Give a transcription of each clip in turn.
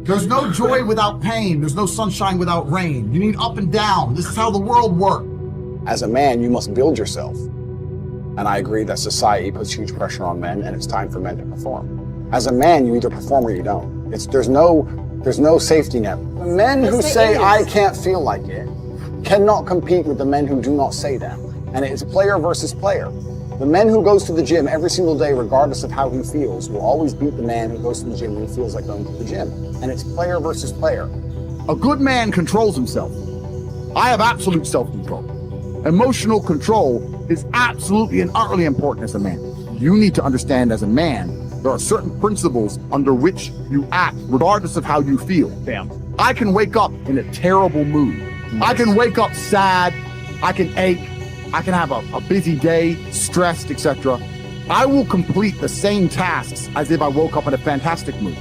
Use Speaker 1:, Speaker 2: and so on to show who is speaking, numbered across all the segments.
Speaker 1: There's no joy without pain. There's no sunshine without rain. You need up and down. This is how the world works.
Speaker 2: As a man, you must build yourself. And I agree that society puts huge pressure on men, and it's time for men to perform. As a man, you either perform or you don't. There's no safety net. The men who say, I can't feel like it, cannot compete with the men who do not say that. And it's player versus player. The man who goes to the gym every single day, regardless of how he feels, will always beat the man who goes to the gym when he feels like going to the gym. And it's player versus player.
Speaker 1: A good man controls himself. I have absolute self-control. Emotional control is absolutely and utterly important as a man. You need to understand as a man, there are certain principles under which you act, regardless of how you feel.
Speaker 3: Damn.
Speaker 1: I can wake up in a terrible mood.
Speaker 3: Nice.
Speaker 1: I can wake up sad. I can ache. I can have a busy day, stressed, etc. I will complete the same tasks as if I woke up in a fantastic mood.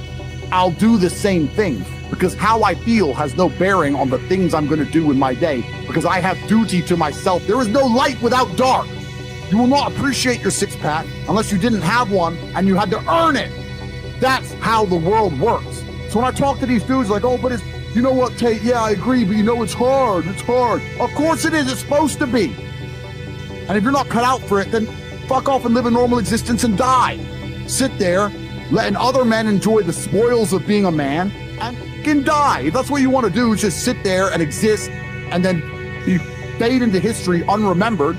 Speaker 1: I'll do the same thing because how I feel has no bearing on the things I'm going to do in my day because I have duty to myself. There is no light without dark. You will not appreciate your six-pack unless you didn't have one and you had to earn it. That's how the world works. So when I talk to these dudes like, oh, but it's, you know what, Tate? Yeah, I agree, but you know, it's hard. It's hard. Of course it is. It's supposed to be. And if you're not cut out for it, then fuck off and live a normal existence and die. Sit there, letting other men enjoy the spoils of being a man and can die. If that's what you want to do, is just sit there and exist and then be fade into history unremembered.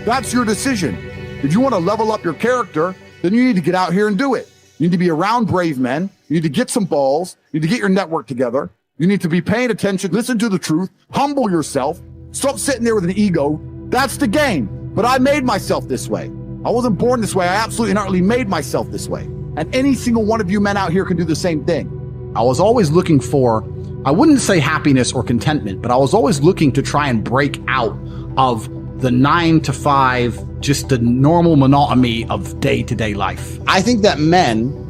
Speaker 1: That's your decision. If you want to level up your character, then you need to get out here and do it. You need to be around brave men. You need to get some balls. You need to get your network together. You need to be paying attention, listen to the truth, humble yourself, stop sitting there with an ego. That's the game. But I made myself this way. I wasn't born this way. I absolutely and utterly made myself this way. And any single one of you men out here can do the same thing. I was always looking for, I wouldn't say happiness or contentment, but I was always looking to try and break out of the 9 to 5, just the normal monotony of day-to-day life. I think that men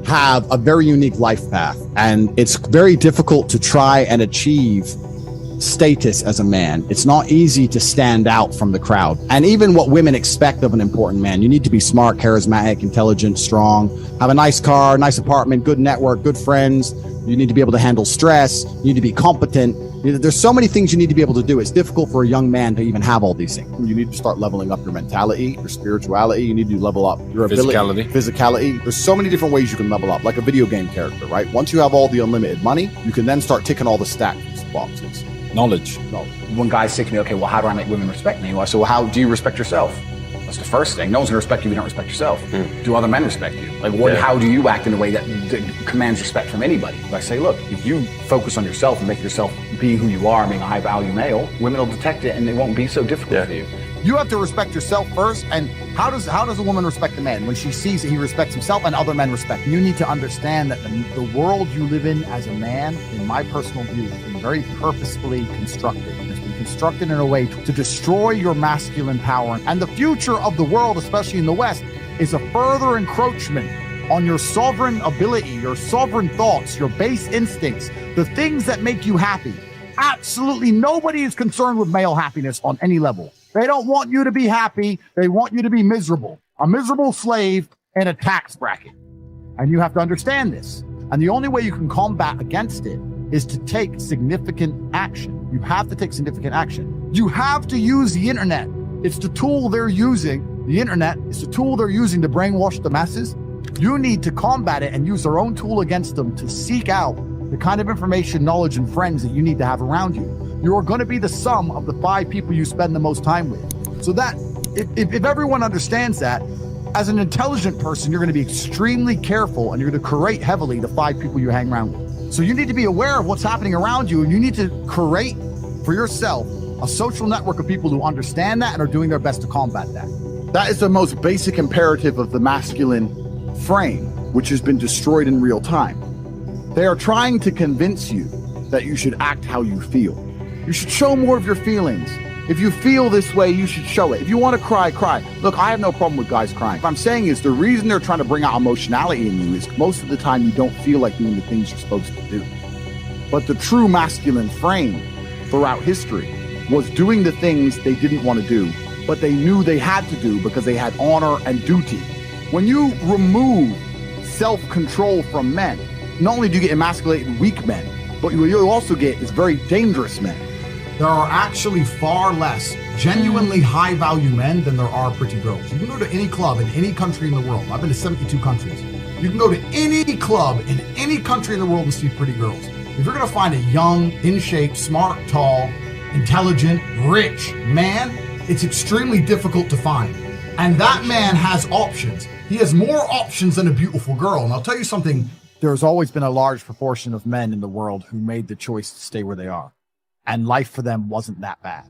Speaker 1: have a very unique life path, and it's very difficult to try and achieve status as a man. It's not easy to stand out from the crowd. And even what women expect of an important man, you need to be smart, charismatic, intelligent, strong, have a nice car, nice apartment, good network, good friends. You need to be able to handle stress. You need to be competent. There's so many things you need to be able to do. It's difficult for a young man to even have all these things. You need to start leveling up your mentality, your spirituality. You need to level up your ability, physicality. There's so many different ways you can level up, like a video game character, right? Once you have all the unlimited money, you can then start ticking all the stats boxes.
Speaker 3: Knowledge.
Speaker 4: When guys say to me, okay, well, how do I make women respect me? Well, I say, well, how do you respect yourself? That's the first thing. No one's gonna respect you if you don't respect yourself. Do other men respect you? Like, how do you act in a way that commands respect from anybody? I say, look, if you focus on yourself and make yourself being who you are, being a high value male, women will detect it and it won't be so difficult for you.
Speaker 1: You have to respect yourself first. And how does a woman respect a man? When she sees that he respects himself and other men respect. You need to understand that the world you live in as a man, in my personal view, has been very purposefully constructed. It's been constructed in a way to destroy your masculine power. And the future of the world, especially in the West, is a further encroachment on your sovereign ability, your sovereign thoughts, your base instincts, the things that make you happy. Absolutely nobody is concerned with male happiness on any level. They don't want you to be happy. They want you to be miserable, a miserable slave in a tax bracket. And you have to understand this. And the only way you can combat against it is to take significant action. You have to take significant action. You have to use the internet. It's the tool they're using. The internet is the tool they're using to brainwash the masses. You need to combat it and use their own tool against them to seek out the kind of information, knowledge, and friends that you need to have around you. You are going to be the sum of the 5 people you spend the most time with. So that, if everyone understands that, as an intelligent person, you're going to be extremely careful and you're going to curate heavily the 5 people you hang around with. So you need to be aware of what's happening around you, and you need to curate for yourself a social network of people who understand that and are doing their best to combat that. That is the most basic imperative of the masculine frame, which has been destroyed in real time. They are trying to convince you that you should act how you feel. You should show more of your feelings. If you feel this way, you should show it. If you want to cry, cry. Look, I have no problem with guys crying. What I'm saying is the reason they're trying to bring out emotionality in you is most of the time you don't feel like doing the things you're supposed to do. But the true masculine frame throughout history was doing the things they didn't want to do, but they knew they had to do because they had honor and duty. When you remove self-control from men, not only do you get emasculated weak men, but what you also get is very dangerous men.
Speaker 3: There are actually far less genuinely high value men than there are pretty girls. You can go to any club in any country in the world. I've been to 72 countries. You can go to any club in any country in the world and see pretty girls. If you're gonna find a young, in shape, smart, tall, intelligent, rich man, it's extremely difficult to find. And that man has options. He has more options than a beautiful girl. And I'll tell you something.
Speaker 1: There's always been a large proportion of men in the world who made the choice to stay where they are. And life for them wasn't that bad.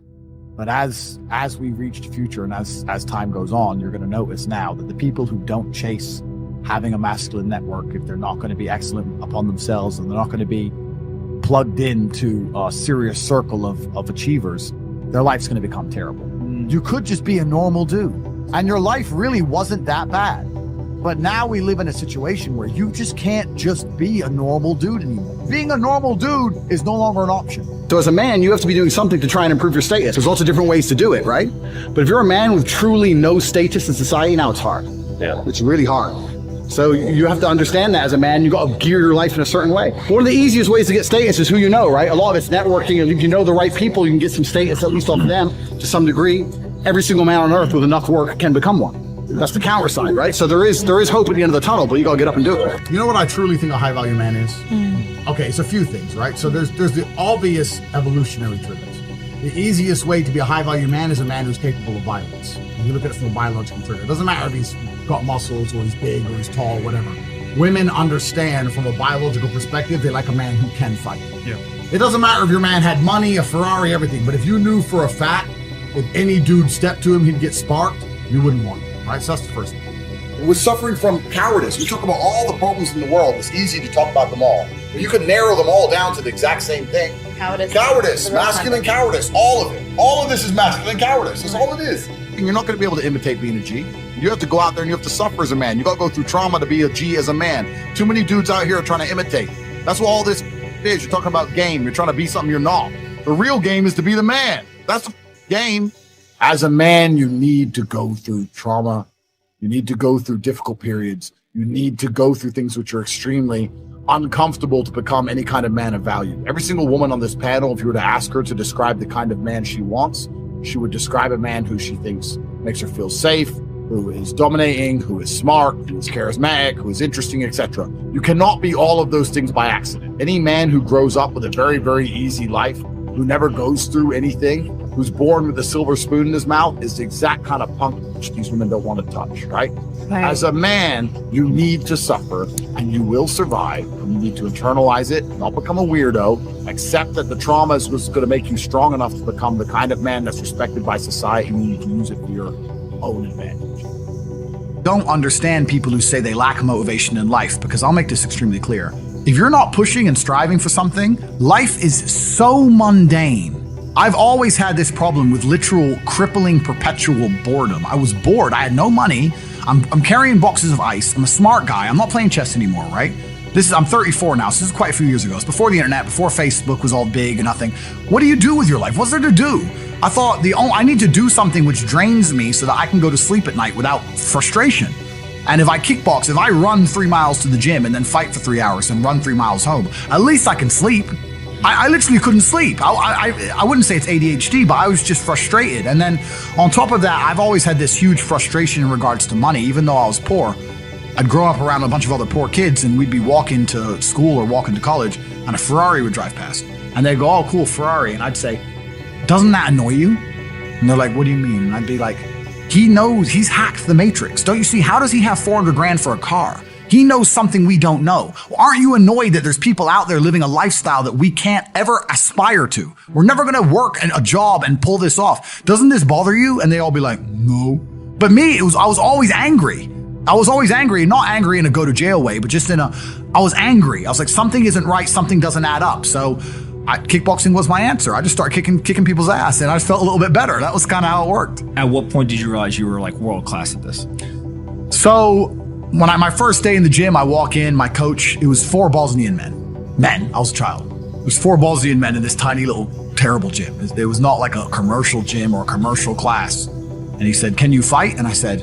Speaker 1: But as we reach the future and as time goes on, you're going to notice now that the people who don't chase having a masculine network, if they're not going to be excellent upon themselves and they're not going to be plugged into a serious circle of achievers, their life's going to become terrible. You could just be a normal dude and your life really wasn't that bad. But now we live in a situation where you just can't just be a normal dude anymore. Being a normal dude is no longer an option.
Speaker 4: So as a man, you have to be doing something to try and improve your status. There's lots of different ways to do it, right? But if you're a man with truly no status in society, now it's hard.
Speaker 5: Yeah.
Speaker 4: It's really hard. So you have to understand that as a man, you got to gear your life in a certain way. One of the easiest ways to get status is who you know, right? A lot of it's networking, and if you know the right people, you can get some status, at least off of them, to some degree. Every single man on earth with enough work can become one. That's the counter side, right? So there is hope at the end of the tunnel, but you gotta get up and do it.
Speaker 3: You know what I truly think a high value man is? Okay, it's a few things, right? So there's the obvious evolutionary triggers. The easiest way to be a high value man is a man who's capable of violence. You look at it from a biological trigger. It doesn't matter if he's got muscles or he's big or he's tall, whatever. Women understand from a biological perspective, they like a man who can fight.
Speaker 5: Yeah.
Speaker 3: It doesn't matter if your man had money, a Ferrari, everything, but if you knew for a fact if any dude stepped to him, he'd get sparked, you wouldn't want him, right? So that's the first thing.
Speaker 1: We're suffering from cowardice. We talk about all the problems in the world. It's easy to talk about them all. But you can narrow them all down to the exact same thing. Cowardice, masculine cowardice, all of it. All of this is masculine cowardice. That's all it is. And you're not going to be able to imitate being a G. You have to go out there and you have to suffer as a man. You got to go through trauma to be a G as a man. Too many dudes out here are trying to imitate. That's what all this is. You're talking about game. You're trying to be something you're not. The real game is to be the man. That's the game. As a man, you need to go through trauma. You need to go through difficult periods. You need to go through things which are extremely uncomfortable to become any kind of man of value. Every single woman on this panel, if you were to ask her to describe the kind of man she wants, she would describe a man who she thinks makes her feel safe, who is dominating, who is smart, who is charismatic, who is interesting, etc. You cannot be all of those things by accident. Any man who grows up with a very, very easy life, who never goes through anything, who's born with a silver spoon in his mouth, is the exact kind of punk which these women don't want to touch, right? As a man, you need to suffer and you will survive. And you need to internalize it, not become a weirdo, accept that the trauma is what's going to make you strong enough to become the kind of man that's respected by society, and you can use it for your own advantage.
Speaker 4: Don't understand people who say they lack motivation in life, because I'll make this extremely clear. If you're not pushing and striving for something, life is so mundane. I've always had this problem with literal crippling perpetual boredom. I was bored. I had no money. I'm carrying boxes of ice. I'm a smart guy. I'm not playing chess anymore, right? I'm 34 now, so this is quite a few years ago. It's before the internet, before Facebook was all big and nothing. What do you do with your life? What's there to do? I thought I need to do something which drains me so that I can go to sleep at night without frustration. And if I kickbox, if I run 3 miles to the gym and then fight for 3 hours and run 3 miles home, at least I can sleep. I literally couldn't sleep. I wouldn't say it's ADHD, but I was just frustrated. And then on top of that, I've always had this huge frustration in regards to money. Even though I was poor, I'd grow up around a bunch of other poor kids and we'd be walking to school or walking to college and a Ferrari would drive past. And they'd go, "Oh, cool, Ferrari." And I'd say, "Doesn't that annoy you?" And they're like, "What do you mean?" And I'd be like, "He knows, he's hacked the matrix. Don't you see? How does he have 400 grand for a car? He knows something we don't know. Well, aren't you annoyed that there's people out there living a lifestyle that we can't ever aspire to? We're never going to work a job and pull this off. Doesn't this bother you?" And they all be like, "No." But me, I was always angry. I was always angry, not angry in a go to jail way, but just I was angry. I was like, something isn't right. Something doesn't add up. So kickboxing was my answer. I just started kicking people's ass and I just felt a little bit better. That was kind of how it worked.
Speaker 5: At what point did you realize you were like world class at this?
Speaker 4: So when my first day in the gym, I walk in, my coach, it was 4 Bosnian men. I was a child. It was 4 Bosnian men in this tiny little terrible gym. It was not like a commercial gym or a commercial class. And he said, "Can you fight?" And I said,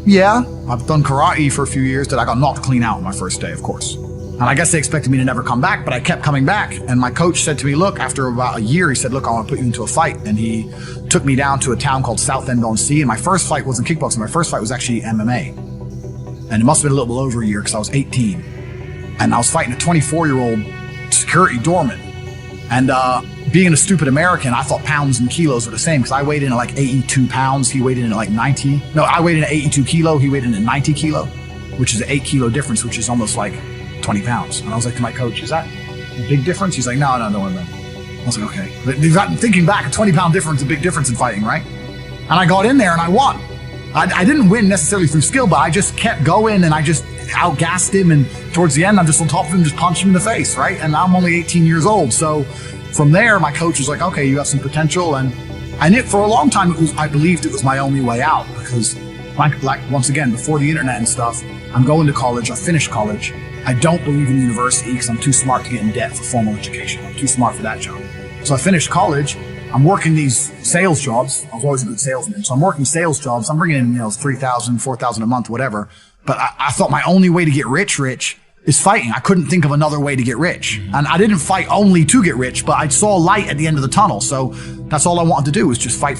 Speaker 4: "Yeah, I've done karate for a few years." That I got knocked clean out on my first day, of course.
Speaker 3: And I guess they expected me to never come back, but I kept coming back. And my coach said to me, look, after about a year, he said, look, I want to put you into a fight. And he took me down to a town called Southend-on-Sea. And my first fight wasn't kickboxing. My first fight was actually MMA. And it must have been a little bit over a year because I was 18. And I was fighting a 24-year-old security doorman. And being a stupid American, I thought pounds and kilos were the same because I weighed in at like 82 pounds. He weighed in at like 90. No, I weighed in at 82 kilo. He weighed in at 90 kilo, which is an 8 kilo difference, which is almost like 20 pounds. And I was like to my coach, is that a big difference? He's like, no, don't worry about it. I was like, okay. But thinking back, a 20-pound difference is a big difference in fighting, right? And I got in there and I won. I didn't win necessarily through skill, but I just kept going and I just outgassed him. And towards the end, I'm just on top of him, just punching him in the face, right? And I'm only 18 years old. So from there, my coach was like, okay, you have some potential. And it, for a long time, I believed it was my only way out because like once again, before the internet and stuff, I'm going to college. I finished college. I don't believe in university because I'm too smart to get in debt for formal education. I'm too smart for that job. So I finished college. I'm working these sales jobs. I was always a good salesman. So I'm working sales jobs. I'm bringing in, $3,000, $4,000 a month, whatever. But I thought my only way to get rich is fighting. I couldn't think of another way to get rich. And I didn't fight only to get rich, but I saw light at the end of the tunnel. So that's all I wanted to do was just fight.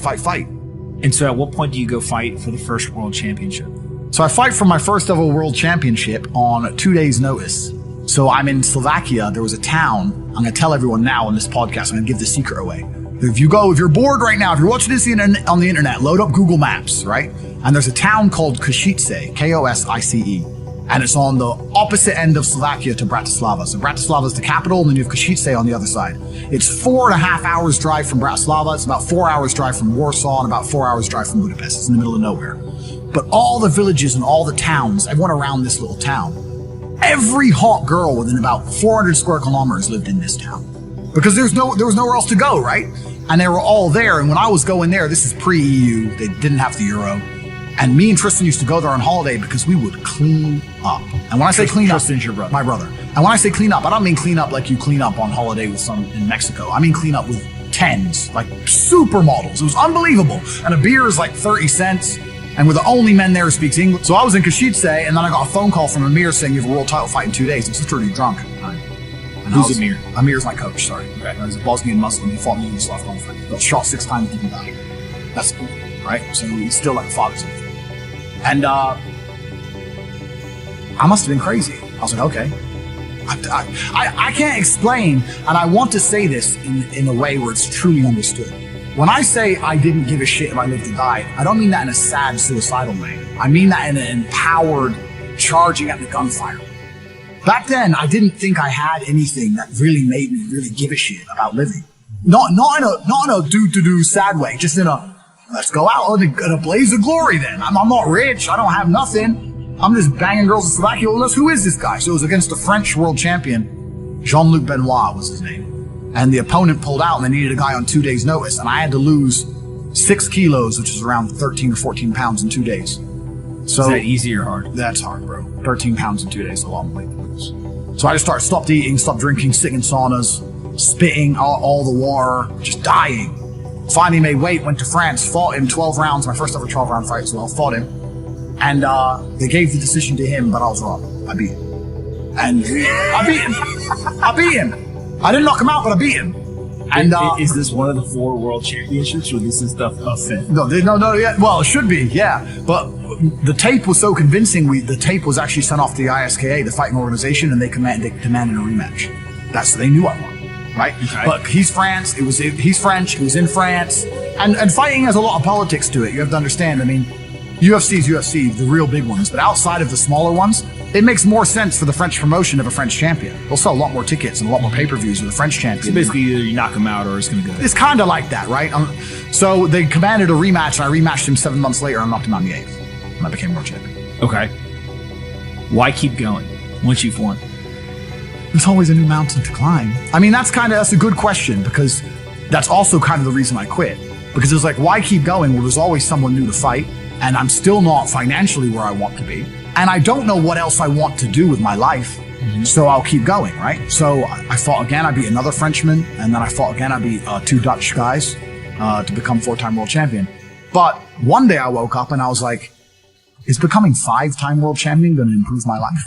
Speaker 5: And so at what point do you go fight for the first world championship?
Speaker 3: So I fight for my first ever world championship on 2 days' notice. So I'm in Slovakia. There was a town. I'm going to tell everyone now on this podcast. I'm going to give the secret away. If you're bored right now, if you're watching this on the internet, load up Google Maps, right? And there's a town called Košice, Kosice. And it's on the opposite end of Slovakia to Bratislava. So Bratislava is the capital, and then you have Košice on the other side. It's 4.5 hours drive from Bratislava. It's about 4 hours drive from Warsaw and about 4 hours drive from Budapest. It's in the middle of nowhere. But all the villages and all the towns, everyone around this little town, every hot girl within about 400 square kilometers lived in this town. Because there was nowhere else to go, right? And they were all there. And when I was going there, this is pre-EU. They didn't have the euro. And me and Tristan used to go there on holiday because we would clean up. And when I say clean up,
Speaker 5: Tristan's your brother.
Speaker 3: My brother. And when I say clean up, I don't mean clean up like you clean up on holiday with some in Mexico. I mean clean up with 10s, like supermodels. It was unbelievable. And a beer is like 30 cents. And we're the only men there who speaks English. So I was in Košice, and then I got a phone call from Amir saying you have a world title fight in 2 days. I was just already drunk at the time.
Speaker 5: Who's Amir?
Speaker 3: Amir's my coach, sorry.
Speaker 5: Okay.
Speaker 3: He's a Bosnian Muslim. He fought me in Yugoslav conflict. He got shot 6 times and didn't die. That's cool, right? So he's still like a father to me. And I must have been crazy. I was like, okay. I can't explain, and I want to say this in a way where it's truly understood. When I say I didn't give a shit if I lived or died, I don't mean that in a sad, suicidal way. I mean that in an empowered, charging at the gunfire. Back then, I didn't think I had anything that really made me really give a shit about living. Not in a do sad way, just in a let's go out in a blaze of glory then. I'm not rich, I don't have nothing. I'm just banging girls in Slovakia. Well, who is this guy? So it was against the French world champion, Jean-Luc Benoit was his name. And the opponent pulled out and they needed a guy on 2 days' notice. And I had to lose 6 kilos, which is around 13 or 14 pounds in 2 days. So
Speaker 5: is that easy or hard?
Speaker 3: That's hard, bro. 13 pounds in 2 days is a long way to lose. So I just stopped eating, stopped drinking, sitting in saunas, spitting all the water, just dying. Finally made weight, went to France, fought him 12 rounds, my first ever 12-round fight as well, fought him. And they gave the decision to him, but I was wrong. I beat him. And I beat him. I didn't knock him out, but I beat him. And
Speaker 5: is this one of the 4 world championships, or this is stuff a fifth?
Speaker 3: No, yeah. Well, it should be, yeah. But the tape was so convincing. The tape was actually sent off to the ISKA, the fighting organization, and they demanded a rematch. They knew I won, right? Okay. But he's French. It was in France, and fighting has a lot of politics to it. You have to understand. I mean, UFC is UFC, the real big ones, but outside of the smaller ones, it makes more sense for the French promotion of a French champion. They'll sell a lot more tickets and a lot more pay-per-views with a French champion.
Speaker 5: So basically, either you knock him out or it's going to go.
Speaker 3: It's kind of like that, right? So they commanded a rematch, and I rematched him 7 months later and knocked him out in the 8th. And I became world champion.
Speaker 5: Okay. Why keep going once you've won?
Speaker 3: There's always a new mountain to climb. I mean, that's a good question, because that's also kind of the reason I quit. Because it's like, why keep going? Well, there's always someone new to fight, and I'm still not financially where I want to be. And I don't know what else I want to do with my life, so I'll keep going, right? So I fought again, I beat another Frenchman, and then I fought again, I beat 2 Dutch guys to become 4-time world champion. But one day I woke up and I was like, is becoming 5-time world champion going to improve my life?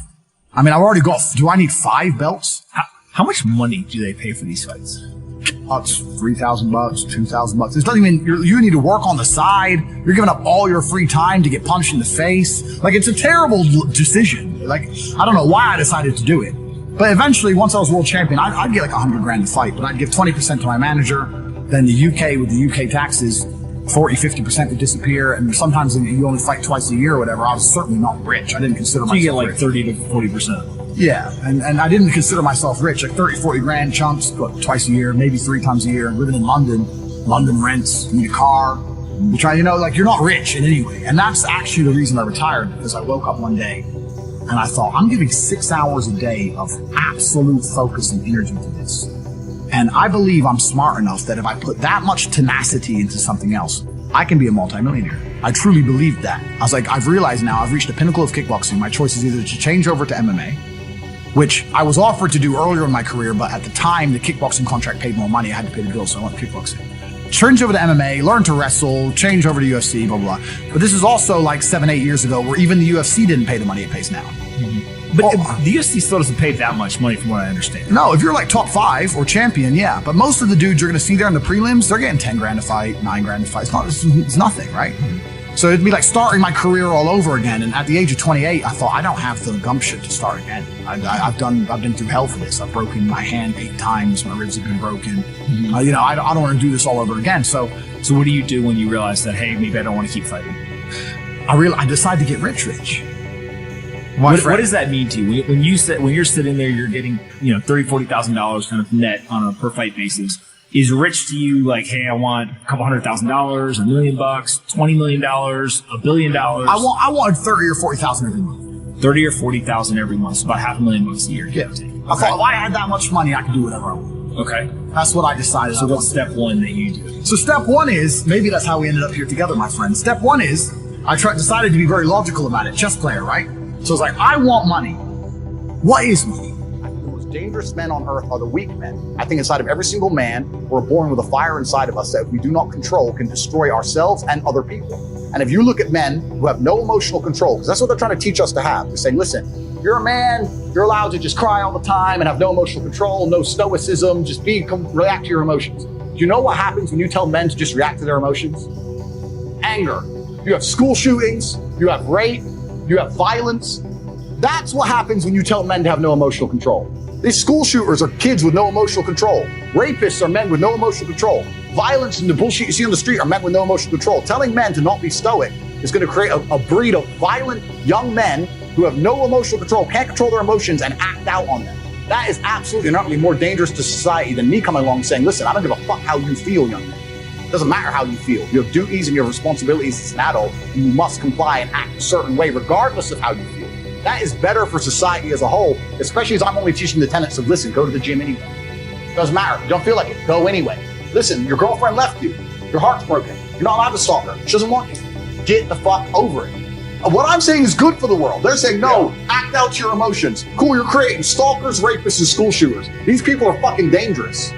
Speaker 3: I mean, I've already got, do I need 5 belts?
Speaker 5: How much money do they pay for these fights?
Speaker 3: It's $3,000, $2,000. It's not even, you need to work on the side. You're giving up all your free time to get punched in the face. Like, it's a terrible decision. Like, I don't know why I decided to do it. But eventually, once I was world champion, I'd get like $100,000 to fight, but I'd give 20% to my manager. Then the UK, with the UK taxes, 40-50% would disappear, and sometimes you only fight twice a year or whatever. I was certainly not rich. I didn't consider myself
Speaker 5: You get like
Speaker 3: rich.
Speaker 5: 30 to 40%.
Speaker 3: Yeah, and I didn't consider myself rich. Like 30-40 grand chunks, but twice a year, maybe 3 times a year. Living in London rents, you need a car. You try, like, you're not rich in any way. And that's actually the reason I retired, because I woke up one day and I thought, I'm giving 6 hours a day of absolute focus and energy to this. And I believe I'm smart enough that if I put that much tenacity into something else, I can be a multimillionaire. I truly believed that. I was like, I've realized now I've reached the pinnacle of kickboxing. My choice is either to change over to MMA, which I was offered to do earlier in my career, but at the time the kickboxing contract paid more money. I had to pay the bills, so I went kickboxing. Change over to MMA, learn to wrestle, change over to UFC, blah, blah, blah. But this is also like 7-8 years ago where even the UFC didn't pay the money it pays now.
Speaker 5: But the UFC still doesn't pay that much money from what I understand.
Speaker 3: No, if you're like top 5 or champion, yeah. But most of the dudes you're going to see there in the prelims, they're getting 10 grand to fight, 9 grand to fight. It's nothing, right? So it'd be like starting my career all over again. And at the age of 28, I thought, I don't have the gumption to start again. I've been through hell for this. I've broken my hand 8 times. My ribs have been broken. I don't want to do this all over again. So
Speaker 5: what do you do when you realize that, hey, maybe I don't want to keep fighting?
Speaker 3: I decided to get rich.
Speaker 5: What does that mean to you? When you're sitting there, you're getting, $30,000-$40,000 kind of net on a per fight basis. Is rich to you like, hey, I want a couple $100,000, $1 million, $20 million, $1 billion?
Speaker 3: I wanted 30 or 40,000 every month.
Speaker 5: 30 or 40,000 every month, so about $500,000 a year.
Speaker 3: Yeah. I thought if I had that much money, I could do whatever I want.
Speaker 5: Okay.
Speaker 3: That's what I decided.
Speaker 5: So what's step 1 that you do?
Speaker 3: So step 1 is, maybe that's how we ended up here together, my friend. Step 1 is, decided to be very logical about it. Chess player, right? So it's like, I want money. What is money? The most dangerous men on earth are the weak men. I think inside of every single man, we're born with a fire inside of us that if we do not control, can destroy ourselves and other people. And if you look at men who have no emotional control, because that's what they're trying to teach us to have. They're saying, listen, you're a man, you're allowed to just cry all the time and have no emotional control, no stoicism, just react to your emotions. Do you know what happens when you tell men to just react to their emotions? Anger. You have school shootings, you have rape, you have violence. That's what happens when you tell men to have no emotional control. These school shooters are kids with no emotional control. Rapists are men with no emotional control. Violence and the bullshit you see on the street are men with no emotional control. Telling men to not be stoic is going to create a breed of violent young men who have no emotional control, can't control their emotions, and act out on them. That is absolutely not only more dangerous to society than me coming along saying, listen, I don't give a fuck how you feel, young man. It doesn't matter how you feel. You have duties and you have responsibilities as an adult, and you must comply and act a certain way regardless of how you feel. That is better for society as a whole, especially as I'm only teaching the tenets of, listen, go to the gym anyway. Doesn't matter. You don't feel like it. Go anyway. Listen, your girlfriend left you. Your heart's broken. You're not allowed to stalk her. She doesn't want you. Get the fuck over it. What I'm saying is good for the world. They're saying, no, act out your emotions. Cool, you're creating stalkers, rapists, and school shooters. These people are fucking dangerous.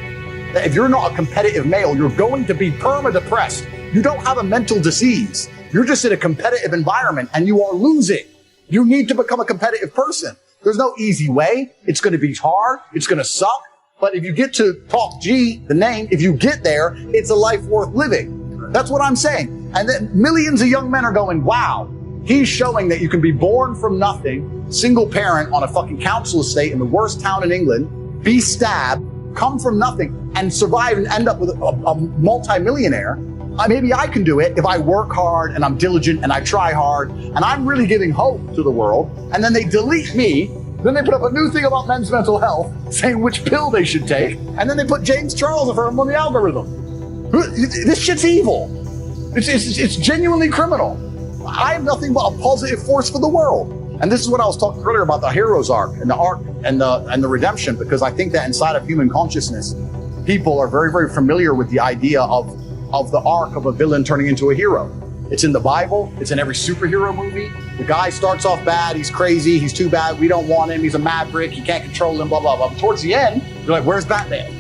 Speaker 3: If you're not a competitive male, you're going to be perma-depressed. You don't have a mental disease. You're just in a competitive environment and you are losing. You need to become a competitive person. There's no easy way. It's going to be hard. It's going to suck. But if you get to Top G, the name, if you get there, it's a life worth living. That's what I'm saying. And then millions of young men are going, wow, he's showing that you can be born from nothing, single parent on a fucking council estate in the worst town in England, be stabbed, come from nothing, and survive and end up with a multi-millionaire. Maybe I can do it if I work hard and I'm diligent and I try hard and I'm really giving hope to the world. And then they delete me. Then they put up a new thing about men's mental health, saying which pill they should take. And then they put James Charles on the algorithm. This shit's evil. It's genuinely criminal. I am nothing but a positive force for the world. And this is what I was talking earlier about the hero's arc and the arc and the redemption, because I think that inside of human consciousness, people are very, very familiar with the idea of the arc of a villain turning into a hero. It's in the Bible. It's in every superhero movie. The guy starts off bad. He's crazy. He's too bad. We don't want him. He's a maverick. You can't control him, blah, blah, blah. But towards the end, you're like, where's Batman?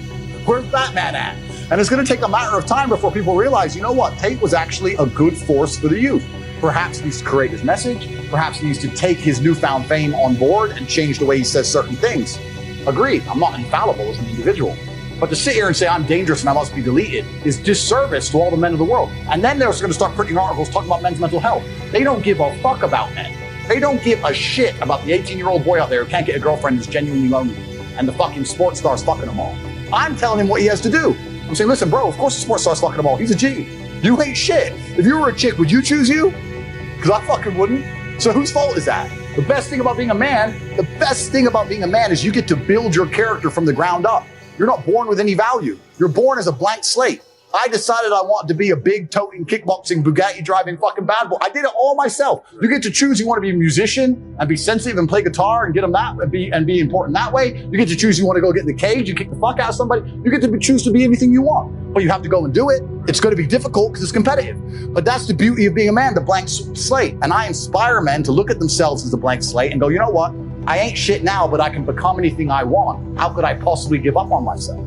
Speaker 3: Where's Batman at? And it's going to take a matter of time before people realize, you know what? Tate was actually a good force for the youth.
Speaker 1: Perhaps he needs to create his message. Perhaps he needs to take his newfound fame on board and change the way he says certain things. Agreed, I'm not infallible as an individual. But to sit here and say I'm dangerous and I must be deleted is disservice to all the men of the world. And then they're going to start printing articles talking about men's mental health. They don't give a fuck about men. They don't give a shit about the 18-year-old boy out there who can't get a girlfriend who's genuinely lonely and the fucking sports stars fucking them all. I'm telling him what he has to do. I'm saying, listen, bro, of course the sports star's fucking them all. He's a G. You ain't shit. If you were a chick, would you choose you? Because I fucking wouldn't. So whose fault is that? The best thing about being a man is you get to build your character from the ground up. You're not born with any value. You're born as a blank slate. I decided I wanted to be a big toting, kickboxing, Bugatti driving fucking bad boy. I did it all myself. You get to choose. You want to be a musician and be sensitive and play guitar and get them that and be important that way. You get to choose. You want to go get in the cage. You kick the fuck out of somebody. You get to choose to be anything you want, but you have to go and do it. It's going to be difficult because it's competitive, but that's the beauty of being a man, the blank slate. And I inspire men to look at themselves as the blank slate and go, you know what? I ain't shit now, but I can become anything I want. How could I possibly give up on myself?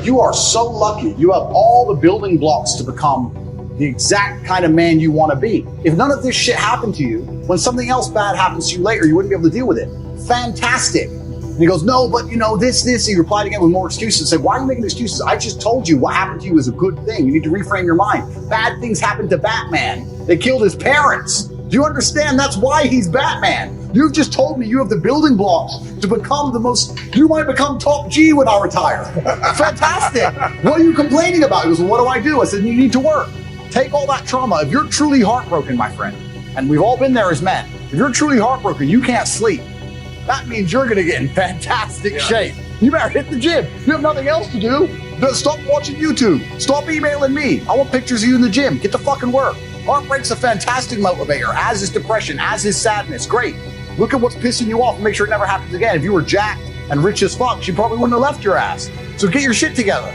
Speaker 1: You are so lucky. You have all the building blocks to become the exact kind of man you want to be. If none of this shit happened to you, when something else bad happens to you later, you wouldn't be able to deal with it. Fantastic. And he goes, no, but you know, this. He replied again with more excuses. Said, why are you making excuses? I just told you what happened to you is a good thing. You need to reframe your mind. Bad things happened to Batman. They killed his parents. Do you understand? That's why he's Batman. You've just told me you have the building blocks to become you might become top G when I retire. Fantastic. What are you complaining about? He goes, well, what do I do? I said, you need to work. Take all that trauma. If you're truly heartbroken, my friend, and we've all been there as men, if you're truly heartbroken, you can't sleep. That means you're going to get in fantastic shape. You better hit the gym. You have nothing else to do. Stop watching YouTube. Stop emailing me. I want pictures of you in the gym. Get to fucking work. Heartbreak's a fantastic motivator, as is depression, as is sadness. Great. Look at what's pissing you off and make sure it never happens again. If you were jacked and rich as fuck, she probably wouldn't have left your ass. So get your shit together,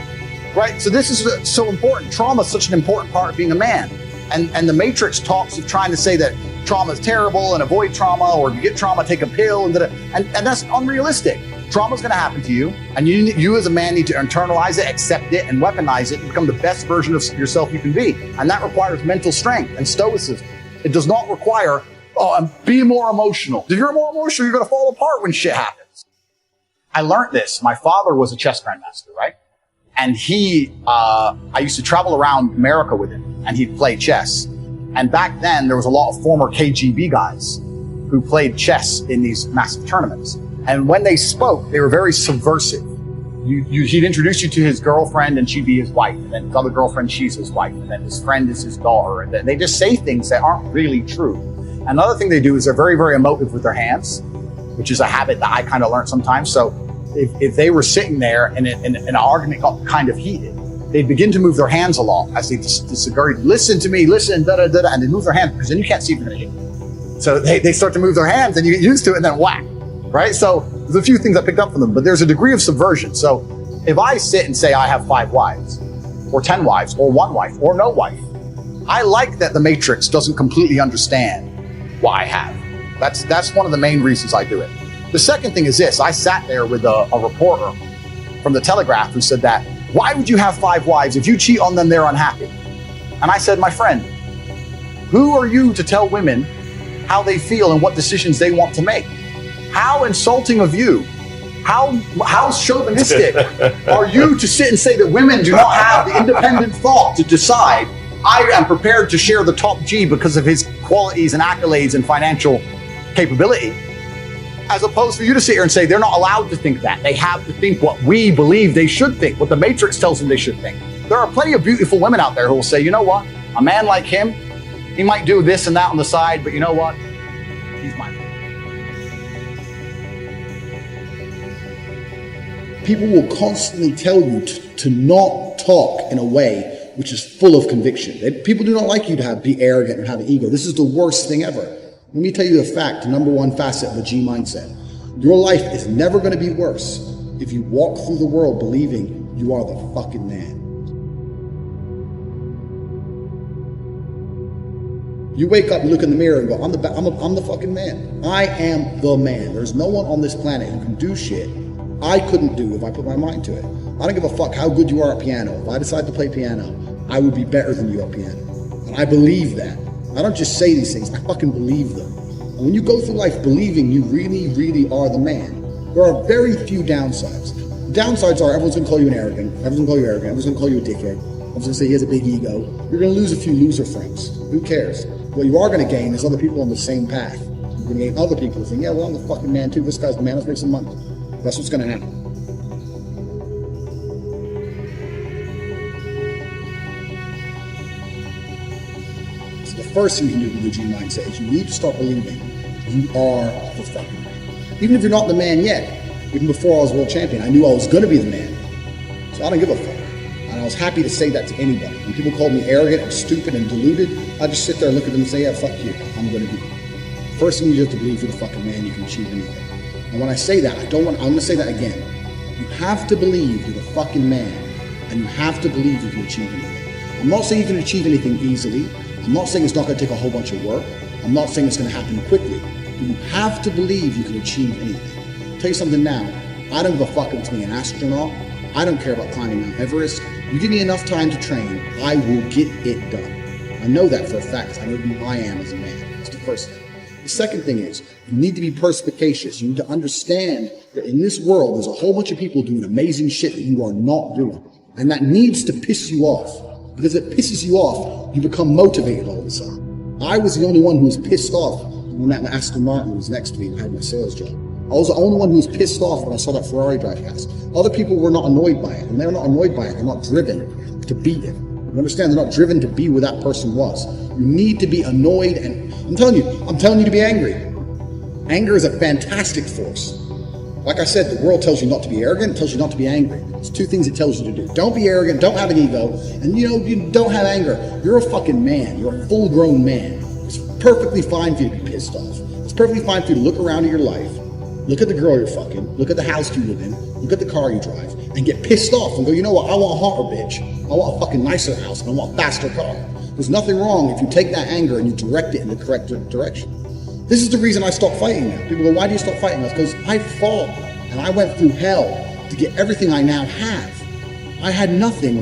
Speaker 1: right? So this is so important. Trauma is such an important part of being a man. And the Matrix talks of trying to say that trauma is terrible and avoid trauma, or if you get trauma, take a pill, and that's unrealistic. Trauma is going to happen to you, and you as a man need to internalize it, accept it, and weaponize it and become the best version of yourself you can be. And that requires mental strength and stoicism. It does not require, be more emotional. If you're more emotional, you're going to fall apart when shit happens. I learned this. My father was a chess grandmaster, right? And I used to travel around America with him, and he'd play chess. And back then, there was a lot of former KGB guys who played chess in these massive tournaments. And when they spoke, they were very subversive. He'd introduce you to his girlfriend, and she'd be his wife. And then his other girlfriend, she's his wife. And then his friend is his daughter. And then they just say things that aren't really true. Another thing they do is they're very, very emotive with their hands, which is a habit that I kind of learned sometimes. So if they were sitting there and an argument got kind of heated, they'd begin to move their hands a lot as they disagree. Listen to me, listen, da-da-da-da. And they move their hands because then you can't see if they're going to hit. So they start to move their hands and you get used to it and then whack. Right? So there's a few things I picked up from them, but there's a degree of subversion. So if I sit and say I have 5 wives or 10 wives or 1 wife or no wife, I like that the Matrix doesn't completely understand what I have. That's one of the main reasons I do it. The second thing is this. I sat there with a reporter from the Telegraph who said that, why would you have 5 wives? If you cheat on them, they're unhappy. And I said, my friend, who are you to tell women how they feel and what decisions they want to make? How insulting of you, how chauvinistic are you to sit and say that women do not have the independent thought to decide, I am prepared to share the top G because of his qualities and accolades and financial capability, as opposed for you to sit here and say they're not allowed to think that. They have to think what we believe they should think, what the Matrix tells them they should think. There are plenty of beautiful women out there who will say, you know what, a man like him, he might do this and that on the side, but you know what, he's my man.
Speaker 6: People will constantly tell you to not talk in a way which is full of conviction. People do not like you to be arrogant and have an ego. This is the worst thing ever. Let me tell you a fact, number 1 facet of the G mindset. Your life is never going to be worse if you walk through the world believing you are the fucking man. You wake up, you look in the mirror and go, I'm the fucking man. I am the man. There's no one on this planet who can do shit I couldn't do if I put my mind to it. I don't give a fuck how good you are at piano. If I decide to play piano, I would be better than you at piano. And I believe that. I don't just say these things, I fucking believe them. And when you go through life believing you really, really are the man, there are very few downsides. The downsides are everyone's gonna call you an arrogant, everyone's gonna call you arrogant, everyone's gonna call you a dickhead, everyone's gonna say he has a big ego. You're gonna lose a few loser friends. Who cares? What you are gonna gain is other people on the same path. You're gonna gain other people saying, yeah, well, I'm the fucking man too. This guy's the man, let's make some money. That's what's gonna happen. So the first thing you can do with the G mindset is you need to start believing you are the fucking man. Even if you're not the man yet, even before I was world champion, I knew I was gonna be the man. So I don't give a fuck. And I was happy to say that to anybody. When people called me arrogant and stupid and deluded, I just sit there and look at them and say, yeah, fuck you, I'm gonna be. First thing you have to believe you're the fucking man, you can achieve anything. And when I say that, I'm gonna say that again. You have to believe you're the fucking man, and you have to believe you can achieve anything. I'm not saying you can achieve anything easily. I'm not saying it's not gonna take a whole bunch of work. I'm not saying it's gonna happen quickly. But you have to believe you can achieve anything. I'll tell you something now, I don't give a fuck if it's being an astronaut. I don't care about climbing Mount Everest. You give me enough time to train, I will get it done. I know that for a fact. I know who I am as a man. That's the first thing. The second thing is, you need to be perspicacious. You need to understand that in this world, there's a whole bunch of people doing amazing shit that you are not doing. And that needs to piss you off. Because if it pisses you off, you become motivated all of a sudden. I was the only one who was pissed off when that Aston Martin was next to me and had my sales job. I was the only one who was pissed off when I saw that Ferrari drive past. Other people were not annoyed by it. And they're not annoyed by it. They're not driven to beat it. You understand? They're not driven to be where that person was. You need to be annoyed, and I'm telling you to be angry. Anger is a fantastic force. Like I said, the world tells you not to be arrogant, it tells you not to be angry. It's two things it tells you to do. Don't be arrogant, don't have an ego, and you don't have anger. You're a fucking man. You're a full-grown man. It's perfectly fine for you to be pissed off. It's perfectly fine for you to look around at your life, look at the girl you're fucking, look at the house you live in, look at the car you drive, and get pissed off and go, you know what, I want a hotter bitch. I want a fucking nicer house, and I want a faster car. There's nothing wrong if you take that anger and you direct it in the correct direction. This is the reason I stopped fighting now. People go, why do you stop fighting? That's because I fought and I went through hell to get everything I now have. I had nothing.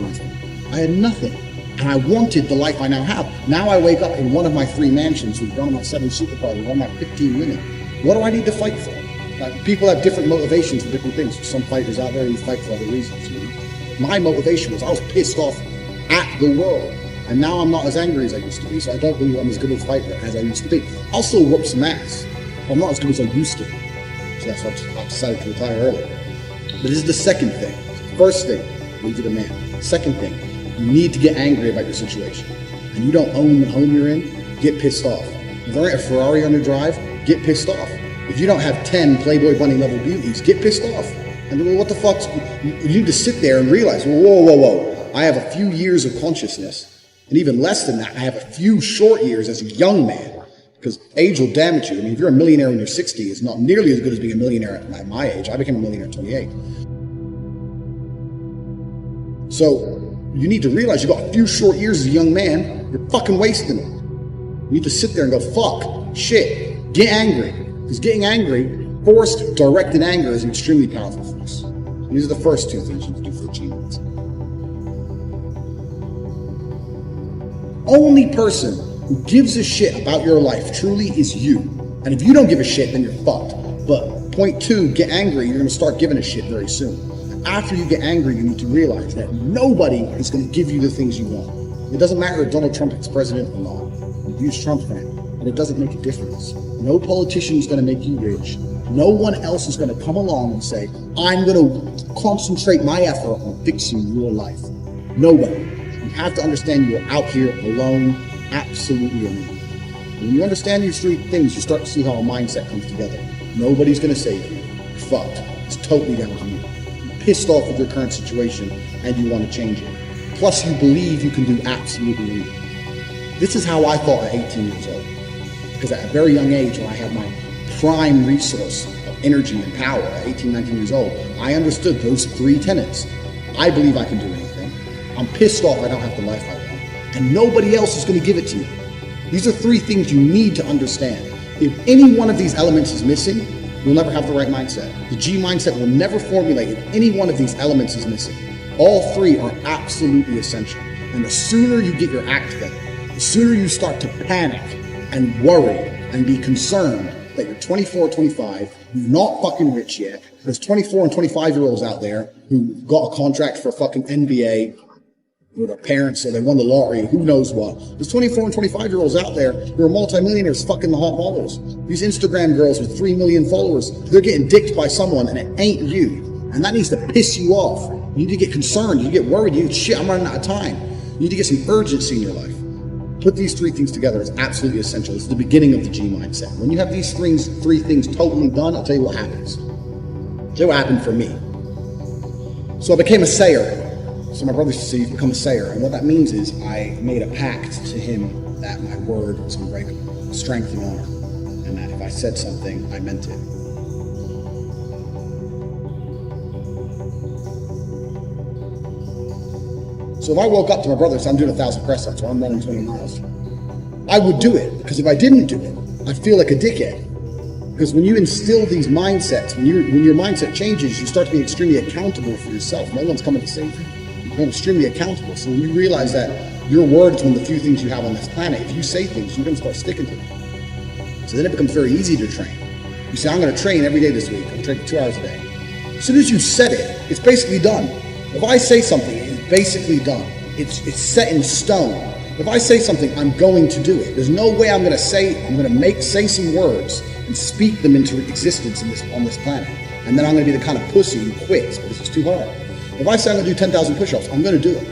Speaker 6: I had nothing. And I wanted the life I now have. Now I wake up in one of my 3 mansions with one of my 7 supercars and one of my 15 women. What do I need to fight for? People have different motivations for different things. Some fighters out there who fight for other reasons. You know? My motivation was I was pissed off at the world. And now I'm not as angry as I used to be, so I don't believe I'm as good a fighter as I used to be. I'll still whoop some ass. I'm not as good as I used to be. So that's why I decided to retire early. But this is the second thing. First thing, lead to the man. Second thing, you need to get angry about your situation. And you don't own the home you're in, get pissed off. If there ain't a Ferrari on your drive, get pissed off. If you don't have 10 Playboy Bunny level beauties, get pissed off. And well, what the fuck? You need to sit there and realize, whoa. I have a few years of consciousness. And even less than that, I have a few short years as a young man, because age will damage you. I mean, if you're a millionaire when you're 60, it's not nearly as good as being a millionaire at my age. I became a millionaire at 28. So you need to realize you've got a few short years as a young man. You're fucking wasting them. You need to sit there and go, fuck, shit, get angry. Because getting angry, forced, directed anger is an extremely powerful force. And these are the first 2 things you can do for achievements. Only person who gives a shit about your life truly is you. And if you don't give a shit, then you're fucked. But point 2, get angry, you're going to start giving a shit very soon. And after you get angry, you need to realize that nobody is going to give you the things you want. It doesn't matter if Donald Trump is president or not. You use Trump fan, and it doesn't make a difference. No politician is going to make you rich. No one else is going to come along and say, I'm going to concentrate my effort on fixing your life. Nobody. You have to understand you're out here alone, absolutely alone. When you understand these 3 things, you start to see how a mindset comes together. Nobody's going to save you. You're fucked. It's totally down to you. You're pissed off with your current situation and you want to change it. Plus, you believe you can do absolutely anything. This is how I thought at 18 years old. Because at a very young age, when I had my prime resource of energy and power at 18, 19 years old, I understood those 3 tenets. I believe I can do anything. I'm pissed off I don't have the life I want. And nobody else is going to give it to you. These are 3 things you need to understand. If any one of these elements is missing, you'll never have the right mindset. The G mindset will never formulate if any one of these elements is missing. All 3 are absolutely essential. And the sooner you get your act together, the The sooner you start to panic and worry and be concerned that you're 24 or 25, you're not fucking rich yet. There's 24 and 25-year-olds out there who got a contract for a fucking NBA with their parents, or they won the lottery, who knows what. There's 24 and 25-year-olds out there who are multimillionaires fucking the hot models. These Instagram girls with 3 million followers, they're getting dicked by someone and it ain't you. And that needs to piss you off. You need to get concerned, you get worried, shit, I'm running out of time. You need to get some urgency in your life. Put these 3 things together. It's absolutely essential. It's the beginning of the G mindset. When you have these 3 things totally done, I'll tell you what happens. I'll tell you what happened for me. So I became a sayer. So my brother used to say, you've become a sayer. And what that means is I made a pact to him that my word was unbreakable, strength and honor. And that if I said something, I meant it. So if I woke up to my brother and said, I'm doing 1,000 press ups or I'm running 20 miles, I would do it, because if I didn't do it, I'd feel like a dickhead. Because when you instill these mindsets, when your mindset changes, you start to be extremely accountable for yourself. No one's coming to save you. You become extremely accountable. So when you realize that your word is one of the few things you have on this planet, if you say things, you're going to start sticking to them. So then it becomes very easy to train. You say, I'm going to train every day this week. I'm training 2 hours a day. As soon as you've said it, it's basically done. If I say something, it's basically done. It's set in stone. If I say something, I'm going to do it. There's no way I'm going to say some words and speak them into existence on this planet. And then I'm going to be the kind of pussy who quits because it's too hard. If I say I'm going to do 10,000 push-ups, I'm going to do it.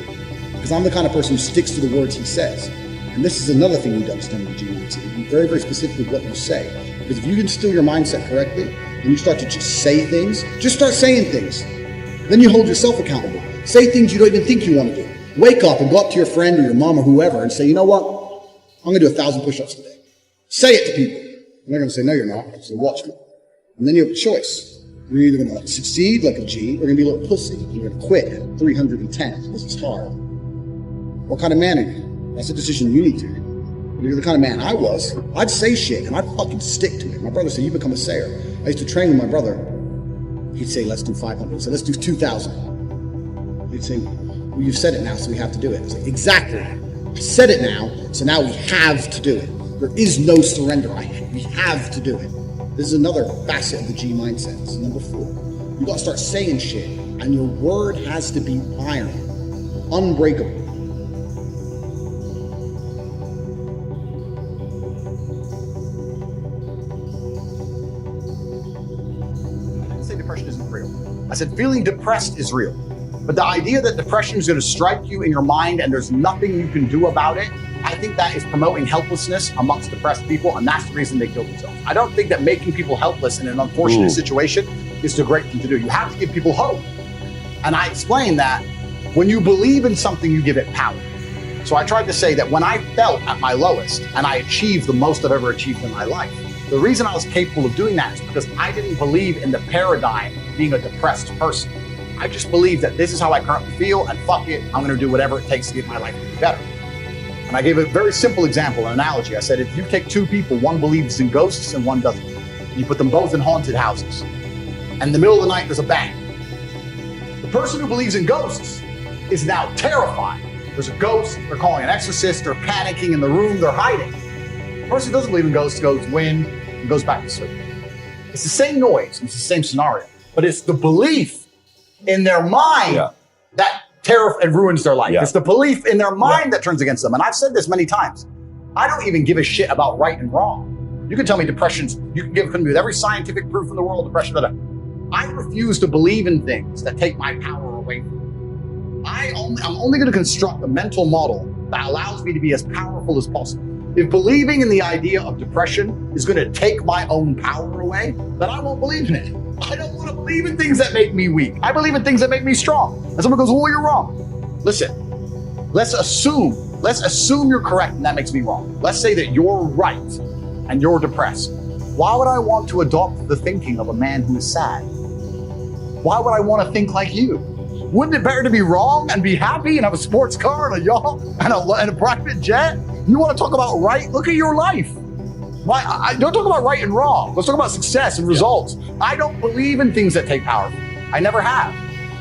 Speaker 6: Because I'm the kind of person who sticks to the words he says. And this is another thing you don't understand with G mindset. Be very, very specific with what you say. Because if you instill your mindset correctly, and you start to just say things, just start saying things. Then you hold yourself accountable. Say things you don't even think you want to do. Wake up and go up to your friend or your mom or whoever and say, you know what? I'm going to do 1,000 push-ups today. Say it to people. And they're going to say, no, you're not. So watch me. And then you have a choice. You're either going to succeed like a G, or you're going to be a little pussy. You're going to quit at 310 because it's hard. What kind of man are you? That's a decision you need to make. If you're the kind of man I was, I'd say shit and I'd fucking stick to it. My brother said, you become a sayer. I used to train with my brother. He'd say, let's do 500. He'd say, let's do 2,000. He'd say, well, you've said it now, so we have to do it. I say, exactly. I said it now, so now we have to do it. There is no surrender. We have to do it. This is another facet of the G mindset. This is number 4. You got to start saying shit, and your word has to be iron, unbreakable. I didn't say depression isn't real. I said feeling depressed is real. But the idea that depression is going to strike you in your mind and there's nothing you can do about it, I think that is promoting helplessness amongst depressed people, and that's the reason they kill themselves. I don't think that making people helpless in an unfortunate situation is the great thing to do. You have to give people hope. And I explain that when you believe in something, you give it power. So I tried to say that when I felt at my lowest and I achieved the most I've ever achieved in my life, the reason I was capable of doing that is because I didn't believe in the paradigm of being a depressed person. I just believe that this is how I currently feel, and fuck it, I'm going to do whatever it takes to get my life to be better. And I gave a very simple example, an analogy. I said, if you take 2 people, one believes in ghosts and one doesn't, and you put them both in haunted houses, and in the middle of the night there's a bang. The person who believes in ghosts is now terrified. There's a ghost, they're calling an exorcist, they're panicking in the room, they're hiding. The person who doesn't believe in ghosts goes wind and goes back to sleep. It's the same noise, it's the same scenario, but it's the belief in their mind that and ruins their life. It's the belief in their mind that turns against them. And I've said this many times. I don't even give a shit about right and wrong. You can tell me you can give me with every scientific proof in the world, depression, I refuse to believe in things that take my power away from me. I'm only going to construct a mental model that allows me to be as powerful as possible. If believing in the idea of depression is going to take my own power away, then I won't believe in it. I don't want to believe in things that make me weak. I believe in things that make me strong. And someone goes, well, you're wrong. Listen, let's assume you're correct and that makes me wrong. Let's say that you're right and you're depressed. Why would I want to adopt the thinking of a man who is sad? Why would I want to think like you? Wouldn't it better to be wrong and be happy and have a sports car and a yacht and a private jet? You want to talk about right? Look at your life. Why? Don't talk about right and wrong. Let's talk about success and results. I don't believe in things that take power. I never have.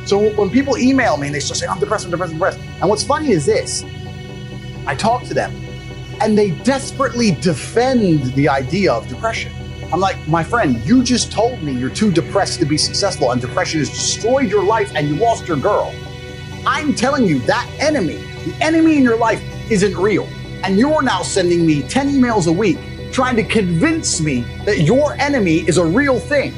Speaker 6: So when people email me and they start saying, I'm depressed. And what's funny is this. I talk to them
Speaker 1: and they desperately defend the idea of depression. I'm like, my friend, you just told me you're too depressed to be successful and depression has destroyed your life and you lost your girl. I'm telling you that enemy, the enemy in your life isn't real. And you're now sending me 10 emails a week trying to convince me that your enemy is a real thing.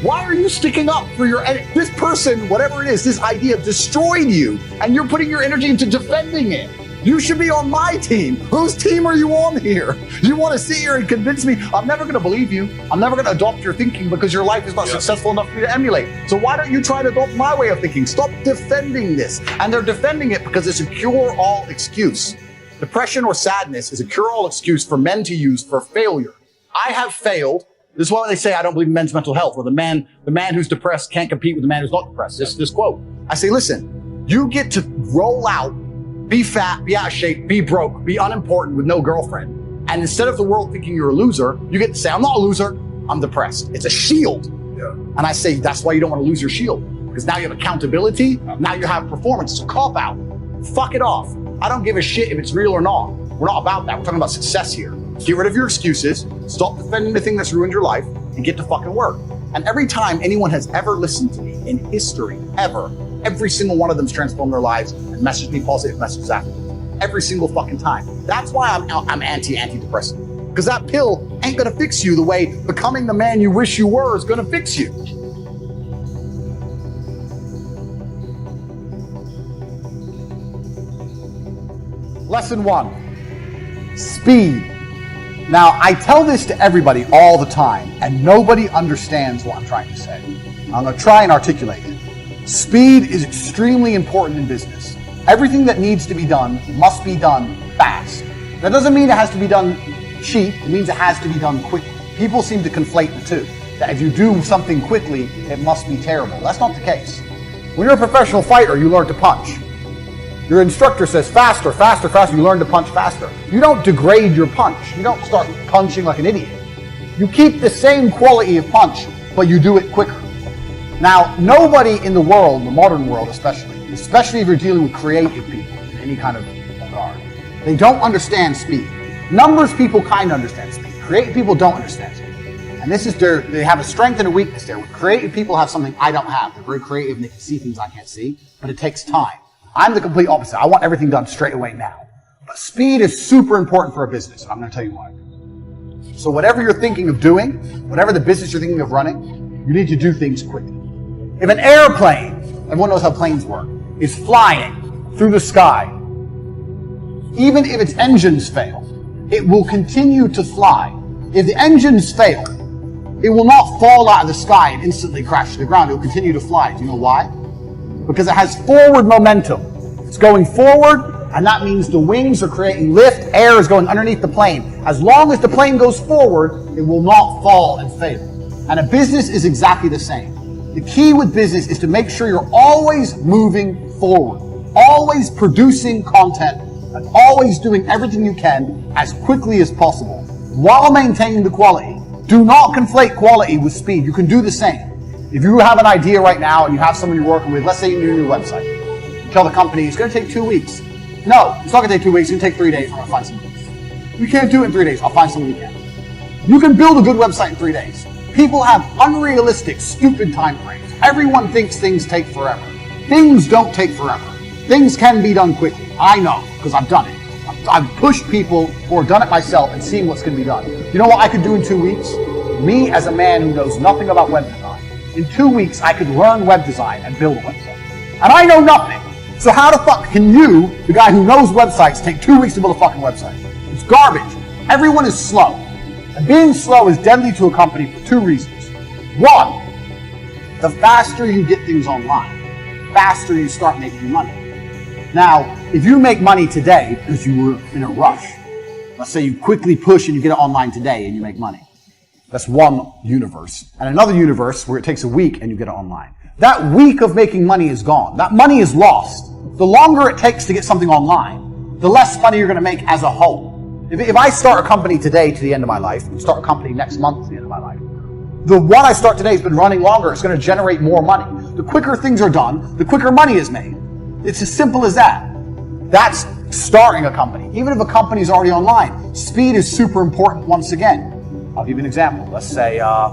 Speaker 1: Why are you sticking up for your enemy? This person, whatever it is, this idea destroyed you and you're putting your energy into defending it. You should be on my team. Whose team are you on here? You want to sit here and convince me? I'm never going to believe you. I'm never going to adopt your thinking because your life is not successful enough for me to emulate. So why don't you try to adopt my way of thinking? Stop defending this. And they're defending it because it's a cure-all excuse. Depression or sadness is a cure-all excuse for men to use for failure. I have failed. This is why they say I don't believe in men's mental health, or the man who's depressed can't compete with the man who's not depressed. This quote. I say, listen, you get to roll out, be fat, be out of shape, be broke, be unimportant with no girlfriend. And instead of the world thinking you're a loser, you get to say, I'm not a loser, I'm depressed. It's a shield. Yeah. And I say, that's why you don't want to lose your shield. Because now you have accountability, now you have performance. It's a cop-out. Fuck it off. I don't give a shit if it's real or not. We're not about that. We're talking about success here. Get rid of your excuses, stop defending the thing that's ruined your life, and get to fucking work. And every time anyone has ever listened to me in history, ever, every single one of them's transformed their lives and messaged me positive messages afterwards. Every single fucking time. That's why I'm antidepressant. Because that pill ain't gonna fix you the way becoming the man you wish you were is gonna fix you.
Speaker 2: Lesson 1, speed. Now, I tell this to everybody all the time, and nobody understands what I'm trying to say. I'm going to try and articulate it. Speed is extremely important in business. Everything that needs to be done must be done fast. That doesn't mean it has to be done cheap. It means it has to be done quickly. People seem to conflate the two. That if you do something quickly, it must be terrible. That's not the case. When you're a professional fighter, you learn to punch. Your instructor says faster, faster, faster. You learn to punch faster. You don't degrade your punch. You don't start punching like an idiot. You keep the same quality of punch, but you do it quicker. Now, nobody in the world, the modern world especially if you're dealing with creative people in any kind of regard, they don't understand speed. Numbers people kind of understand speed. Creative people don't understand speed. And this is they have a strength and a weakness there. Creative people have something I don't have. They're very creative and they can see things I can't see, but it takes time. I'm the complete opposite. I want everything done straight away now. But speed is super important for a business, and I'm going to tell you why. So whatever you're thinking of doing, whatever the business you're thinking of running, you need to do things quickly. If an airplane, everyone knows how planes work, is flying through the sky, even if its engines fail, it will continue to fly. If the engines fail, it will not fall out of the sky and instantly crash to the ground. It will continue to fly. Do you know why? Because it has forward momentum. It's going forward, and that means the wings are creating lift, air is going underneath the plane. As long as the plane goes forward, it will not fall and fail. And a business is exactly the same. The key with business is to make sure you're always moving forward, always producing content, and always doing everything you can as quickly as possible, while maintaining the quality. Do not conflate quality with speed. You can do the same. If you have an idea right now and you have someone you're working with, let's say you need a new website. You tell the company it's going to take 2 weeks. No, it's not going to take 2 weeks. It's going to take 3 days. I'm going to find somebody. You can't do it in 3 days. I'll find someone who can. You can build a good website in 3 days. People have unrealistic, stupid time frames. Everyone thinks things take forever. Things don't take forever. Things can be done quickly. I know, because I've done it. I've pushed people who have done it myself and seen what's going to be done. You know what I could do in 2 weeks? Me, as a man who knows nothing about web design, in 2 weeks, I could learn web design and build a website. And I know nothing. So how the fuck can you, the guy who knows websites, take 2 weeks to build a fucking website? It's garbage. Everyone is slow. And being slow is deadly to a company for 2 reasons. 1, the faster you get things online, the faster you start making money. Now, if you make money today because you were in a rush, let's say you quickly push and you get it online today and you make money. That's one universe. And another universe where it takes a week and you get it online. That week of making money is gone. That money is lost. The longer it takes to get something online, the less money you're going to make as a whole. If I start a company today to the end of my life, and start a company next month to the end of my life, the one I start today has been running longer. It's going to generate more money. The quicker things are done, the quicker money is made. It's as simple as that. That's starting a company, even if a company is already online. Speed is super important once again. I'll give you an example. Let's say, I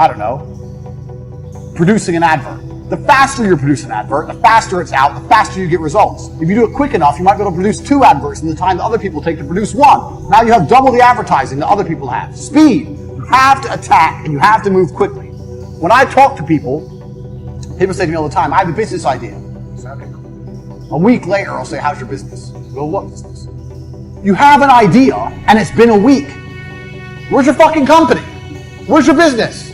Speaker 2: don't know, producing an advert. The faster you produce an advert, the faster it's out, the faster you get results. If you do it quick enough, you might be able to produce 2 adverts in the time that other people take to produce 1. Now you have double the advertising that other people have. Speed. You have to attack and you have to move quickly. When I talk to people say to me all the time, I have a business idea. I say, okay, cool. A week later, I'll say, how's your business? Well, what business? You have an idea and it's been a week. Where's your fucking company? Where's your business?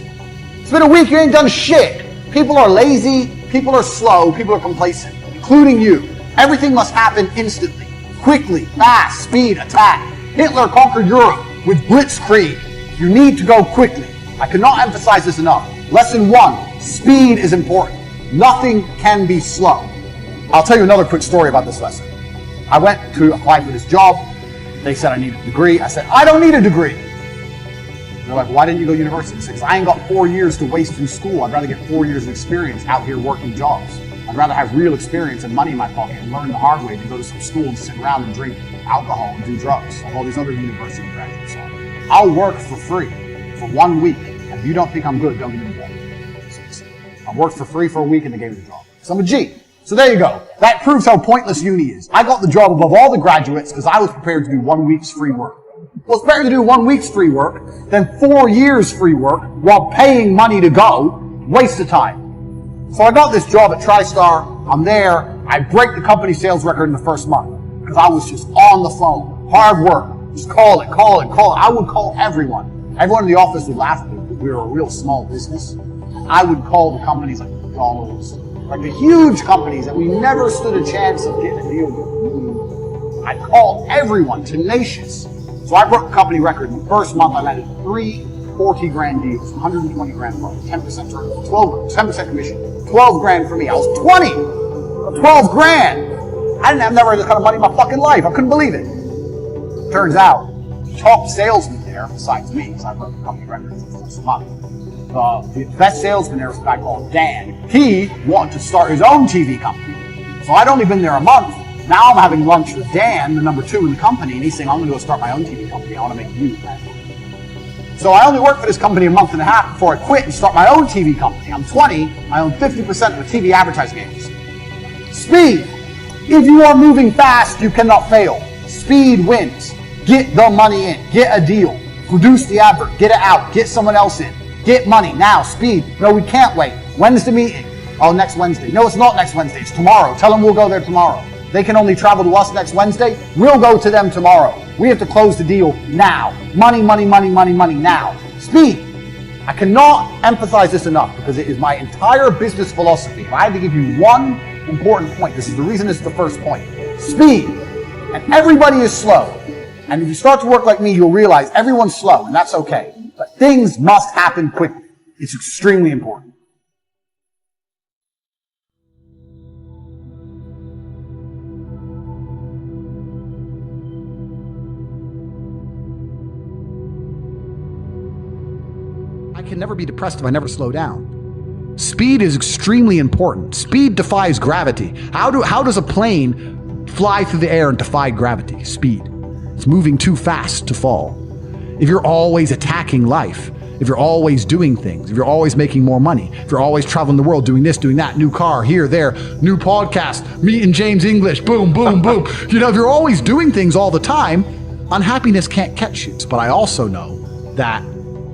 Speaker 2: It's been a week, you ain't done shit. People are lazy, people are slow, people are complacent, including you. Everything must happen instantly, quickly, fast, speed, attack. Hitler conquered Europe with blitzkrieg. You need to go quickly. I cannot emphasize this enough. Lesson 1, speed is important. Nothing can be slow. I'll tell you another quick story about this lesson. I went to apply for this job. They said I need a degree. I said, I don't need a degree. They're like, why didn't you go to university? Because I ain't got 4 years to waste from school. I'd rather get 4 years of experience out here working jobs. I'd rather have real experience and money in my pocket and learn the hard way than go to some school and sit around and drink alcohol and do drugs, like all these other university graduates are. I'll work for free for 1 week. And if you don't think I'm good, don't give me the job. I worked for free for a week and they gave me the job. So I'm a G. So there you go. That proves how pointless uni is. I got the job above all the graduates because I was prepared to do 1 week's free work. Well, it's better to do 1 week's free work than 4 years free work while paying money to go. Waste of time. So I got this job at TriStar. I'm there. I break the company sales record in the first month because I was just on the phone. Hard work. Just call it. I would call everyone. Everyone in the office would laugh at me because we were a real small business. I would call the companies like McDonald's, like the huge companies that we never stood a chance of getting a deal with. I'd call everyone, tenacious. So I broke the company record. In the first month, I landed 3 40-grand deals, 120 grand profit, 10% turnover, 10% commission, 12 grand for me. I was 20, 12 grand. I didn't have never had this kind of money in my fucking life. I couldn't believe it. Turns out, the top salesman there, besides me, because I broke the company record for the first month, the best salesman there was a guy called Dan. He wanted to start his own TV company. So I'd only been there a month. Now I'm having lunch with Dan, the number 2 in the company, and he's saying, I'm going to go start my own TV company. I want to make you that. So I only worked for this company a month and a half before I quit and start my own TV company. I'm 20. I own 50% of the TV advertising agency. Speed. If you are moving fast, you cannot fail. Speed wins. Get the money in. Get a deal. Produce the advert. Get it out. Get someone else in. Get money. Now, speed. No, we can't wait. When's the meeting? Oh, next Wednesday. No, it's not next Wednesday. It's tomorrow. Tell them we'll go there tomorrow. They can only travel to us next Wednesday. We'll go to them tomorrow. We have to close the deal now. Money, money, money, money, money now. Speed. I cannot emphasize this enough because it is my entire business philosophy. If I had to give you one important point, this is the reason this is the first point. Speed. And everybody is slow. And if you start to work like me, you'll realize everyone's slow, and that's okay. But things must happen quickly. It's extremely important.
Speaker 1: I can never be depressed if I never slow down. Speed is extremely important. Speed defies gravity. How does a plane fly through the air and defy gravity? Speed. It's moving too fast to fall. If you're always attacking life, if you're always doing things, if you're always making more money, if you're always traveling the world, doing this, doing that, new car, here, there, new podcast, meeting James English, boom, boom, boom. If you're always doing things all the time, unhappiness can't catch you. But I also know that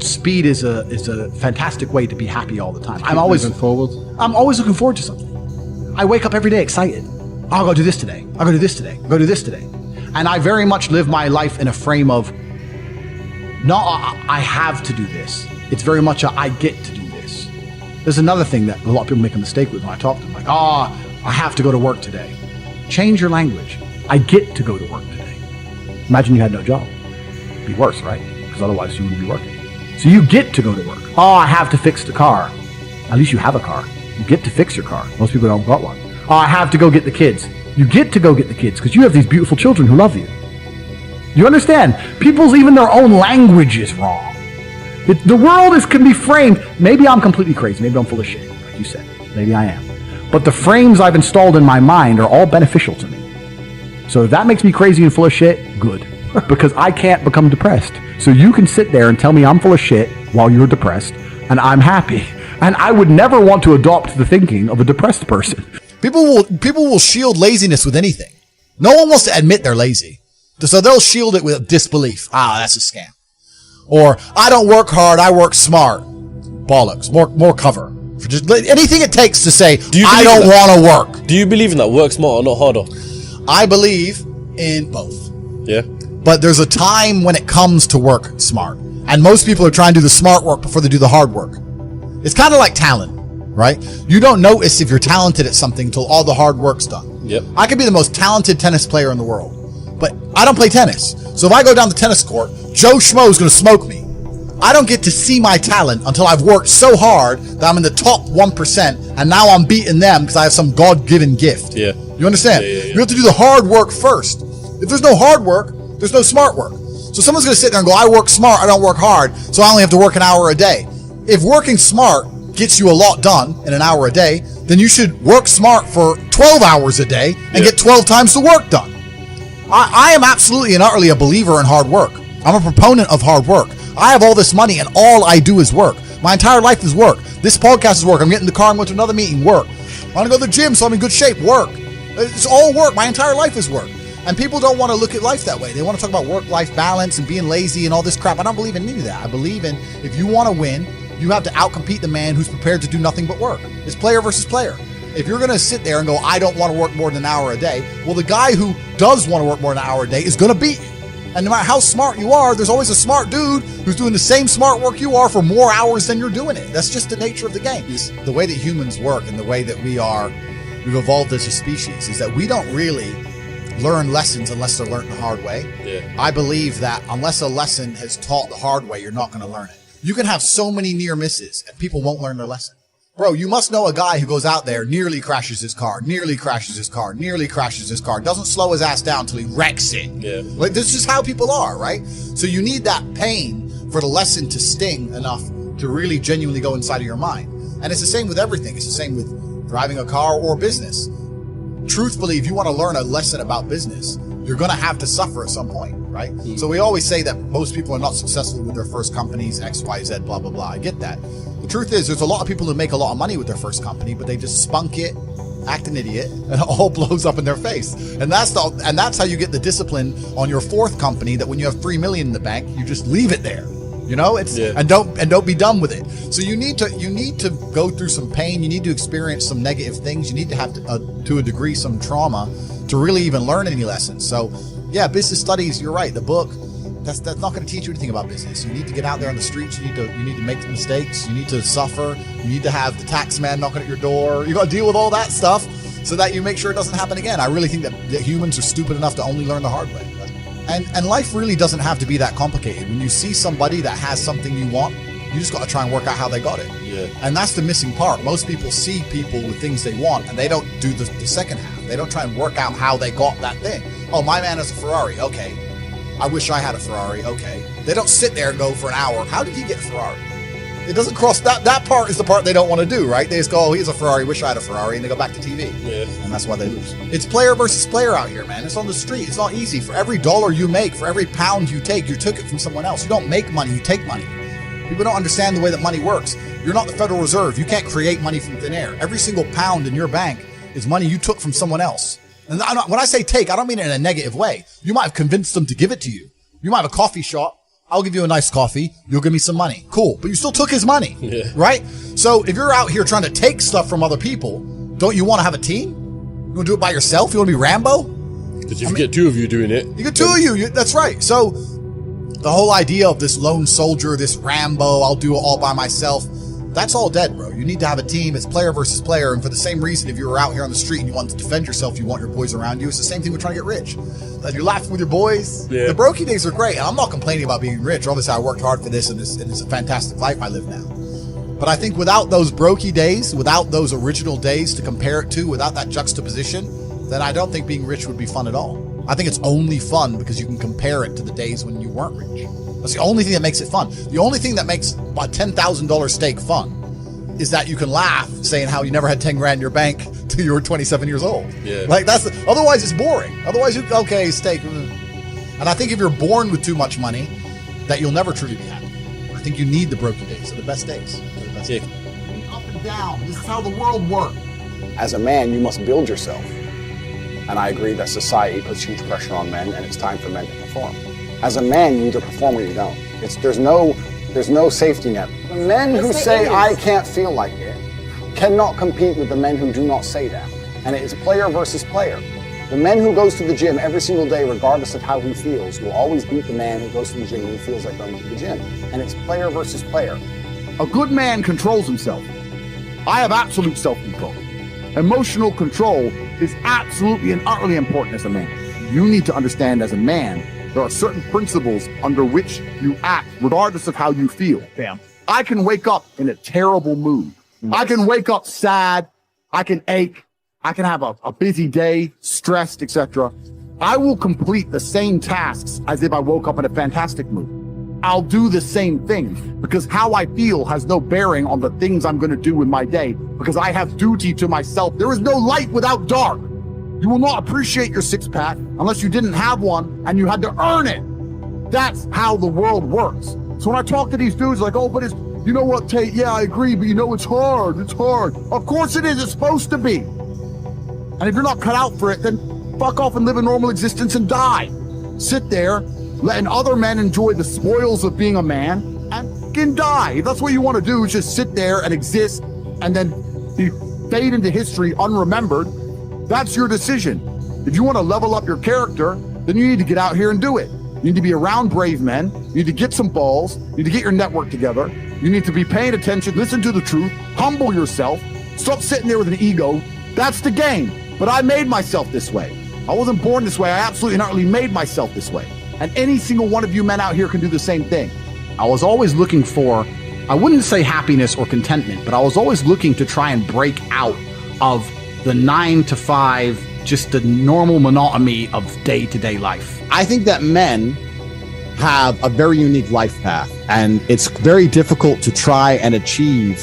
Speaker 1: speed is a fantastic way to be happy all the time. I'm always looking forward to something. I wake up every day excited. I'll go do this today. I'll go do this today. I'll go do this today. And I very much live my life in a frame of, no, I have to do this. It's very much a, I get to do this. There's another thing that a lot of people make a mistake with when I talk to them. Like, I have to go to work today. Change your language. I get to go to work today. Imagine you had no job. It'd be worse, right? Because otherwise you wouldn't be working. So you get to go to work. I have to fix the car. At least you have a car. You get to fix your car. Most people don't got one. I have to go get the kids. You get to go get the kids because you have these beautiful children who love you. You understand? People's even their own language is wrong. The world can be framed. Maybe I'm completely crazy. Maybe I'm full of shit, like you said. Maybe I am. But the frames I've installed in my mind are all beneficial to me.
Speaker 7: So if that makes me crazy and full of shit, good. Because I can't become depressed. So you can sit there and tell me I'm full of shit while you're depressed, and I'm happy. And I would never want to adopt the thinking of a depressed person.
Speaker 3: People will shield laziness with anything. No one wants to admit they're lazy. So they'll shield it with disbelief. That's a scam. Or, I don't work hard, I work smart. Bollocks. More cover. For just anything it takes to say, I don't want to work.
Speaker 8: Do you believe in that? Work smart or not harder?
Speaker 3: I believe in both.
Speaker 8: Yeah.
Speaker 3: But there's a time when it comes to work smart. And most people are trying to do the smart work before they do the hard work. It's kind of like talent, right? You don't notice if you're talented at something until all the hard work's done.
Speaker 8: Yep.
Speaker 3: I could be the most talented tennis player in the world, but I don't play tennis. So if I go down the tennis court, Joe Schmo's going to smoke me. I don't get to see my talent until I've worked so hard that I'm in the top 1%, and now I'm beating them because I have some God-given gift.
Speaker 8: Yeah.
Speaker 3: You understand?
Speaker 8: Yeah.
Speaker 3: You have to do the hard work first. If there's no hard work, there's no smart work. So someone's going to sit there and go, I work smart, I don't work hard, so I only have to work an hour a day. If working smart gets you a lot done in an hour a day, then you should work smart for 12 hours a day and get 12 times the work done. I am absolutely and utterly a believer in hard work. I'm a proponent of hard work. I have all this money and all I do is work. My entire life is work. This podcast is work. I'm getting in the car and going to another meeting, work. I want to go to the gym so I'm in good shape, work. It's all work. My entire life is work. And people don't want to look at life that way. They want to talk about work-life balance and being lazy and all this crap. I don't believe in any of that. I believe in if you want to win, you have to outcompete the man who's prepared to do nothing but work. It's player versus player. If you're going to sit there and go, I don't want to work more than an hour a day, well, the guy who does want to work more than an hour a day is going to beat you. And no matter how smart you are, there's always a smart dude who's doing the same smart work you are for more hours than you're doing it. That's just the nature of the game. The way that humans work and the way that we've evolved as a species is that we don't really learn lessons unless they're learned the hard way.
Speaker 8: Yeah.
Speaker 3: I believe that unless a lesson is taught the hard way, you're not going to learn it. You can have so many near misses and people won't learn their lesson. Bro, you must know a guy who goes out there, nearly crashes his car, doesn't slow his ass down until he wrecks it.
Speaker 8: Yeah.
Speaker 3: Like, this is how people are, right? So you need that pain for the lesson to sting enough to really genuinely go inside of your mind. And it's the same with everything. It's the same with driving a car or business. Truthfully, if you want to learn a lesson about business, you're going to have to suffer at some point, right? Mm. So we always say that most people are not successful with their first companies, X, Y, Z, blah, blah, blah. I get that. The truth is, there's a lot of people who make a lot of money with their first company, but they just spunk it, act an idiot, and it all blows up in their face. And that's how you get the discipline on your fourth company, that when you have $3 million in the bank, you just leave it there. You know, and don't be done with it. So you need to go through some pain. You need to experience some negative things. You need to have to a degree some trauma to really even learn any lessons. So yeah, business studies. You're right. The book that's not going to teach you anything about business. You need to get out there on the streets. You need to make mistakes. You need to suffer. You need to have the tax man knocking at your door. You got to deal with all that stuff so that you make sure it doesn't happen again. I really think that humans are stupid enough to only learn the hard way. And life really doesn't have to be that complicated. When you see somebody that has something you want, you just got to try and work out how they got it.
Speaker 8: Yeah.
Speaker 3: And that's the missing part. Most people see people with things they want, and they don't do the second half. They don't try and work out how they got that thing. Oh, my man has a Ferrari. Okay. I wish I had a Ferrari. Okay. They don't sit there and go for an hour, how did he get a Ferrari? It doesn't cross that part is the part they don't want to do, right? They just go, oh, he's a Ferrari, wish I had a Ferrari, and they go back to TV.
Speaker 8: Yeah.
Speaker 3: And that's why they lose. It's player versus player out here, man. It's on the street. It's not easy. For every dollar you make, for every pound you take, you took it from someone else. You don't make money, you take money. People don't understand the way that money works. You're not the Federal Reserve. You can't create money from thin air. Every single pound in your bank is money you took from someone else. And when I say take, I don't mean it in a negative way. You might have convinced them to give it to you. You might have a coffee shop. I'll give you a nice coffee. You'll give me some money. Cool. But you still took his money, right? So if you're out here trying to take stuff from other people, don't you want to have a team? You want to do it by yourself? You want to be Rambo?
Speaker 8: Because if you get two of you doing it.
Speaker 3: You get two of you. That's right. So the whole idea of this lone soldier, this Rambo, I'll do it all by myself, that's all dead, bro. You need to have a team. It's player versus player. And for the same reason, if you were out here on the street and you want to defend yourself, you want your boys around you. It's the same thing with trying to get rich. Like, you're laughing with your boys. Yeah. The brokey days are great. And I'm not complaining about being rich. Obviously, I worked hard for this, and it's a fantastic life I live now. But I think without those brokey days, without those original days to compare it to, without that juxtaposition, then I don't think being rich would be fun at all. I think it's only fun because you can compare it to the days when you weren't rich. That's the only thing that makes it fun. The only thing that makes a $10,000 steak fun
Speaker 9: is that you can laugh saying how you never had 10 grand in your bank till you were 27 years old.
Speaker 8: Yeah.
Speaker 9: Like otherwise it's boring. Otherwise okay, steak. And I think if you're born with too much money, that you'll never truly be happy. I think you need the broken days. They're the best days. They're the best days.
Speaker 3: Up and down. This is how the world works.
Speaker 2: As a man, you must build yourself. And I agree that society puts huge pressure on men, and it's time for men to perform. As a man, you either perform or you don't. There's no safety net. The men who say, I can't feel like it, cannot compete with the men who do not say that. And it is player versus player. The man who goes to the gym every single day, regardless of how he feels, will always beat the man who goes to the gym and he feels like going to the gym. And it's player versus player.
Speaker 1: A good man controls himself. I have absolute self-control. Emotional control is absolutely and utterly important as a man. You need to understand as a man, there are certain principles under which you act, regardless of how you feel.
Speaker 5: Bam.
Speaker 1: I can wake up in a terrible mood. I can wake up sad. I can ache. I can have a busy day, stressed, etc. I will complete the same tasks as if I woke up in a fantastic mood. I'll do the same thing because how I feel has no bearing on the things I'm going to do in my day because I have duty to myself. There is no light without dark. You will not appreciate your six-pack unless you didn't have one and you had to earn it. That's how the world works. So when I talk to these dudes like, oh, but it's, you know what, Tate? Yeah, I agree, but you know, it's hard. It's hard. Of course it is. It's supposed to be. And if you're not cut out for it, then fuck off and live a normal existence and die. Sit there, letting other men enjoy the spoils of being a man and fucking die. If that's what you want to do, is just sit there and exist and then fade into history unremembered. That's your decision. If you want to level up your character, then you need to get out here and do it. You need to be around brave men. You need to get some balls. You need to get your network together. You need to be paying attention, listen to the truth, humble yourself, stop sitting there with an ego. That's the game. But I made myself this way. I wasn't born this way. I absolutely and utterly made myself this way. And any single one of you men out here can do the same thing.
Speaker 7: I was always looking for, I wouldn't say happiness or contentment, but I was always looking to try and break out of the 9 to 5, just the normal monotony of day-to-day life.
Speaker 10: I think that men have a very unique life path, and it's very difficult to try and achieve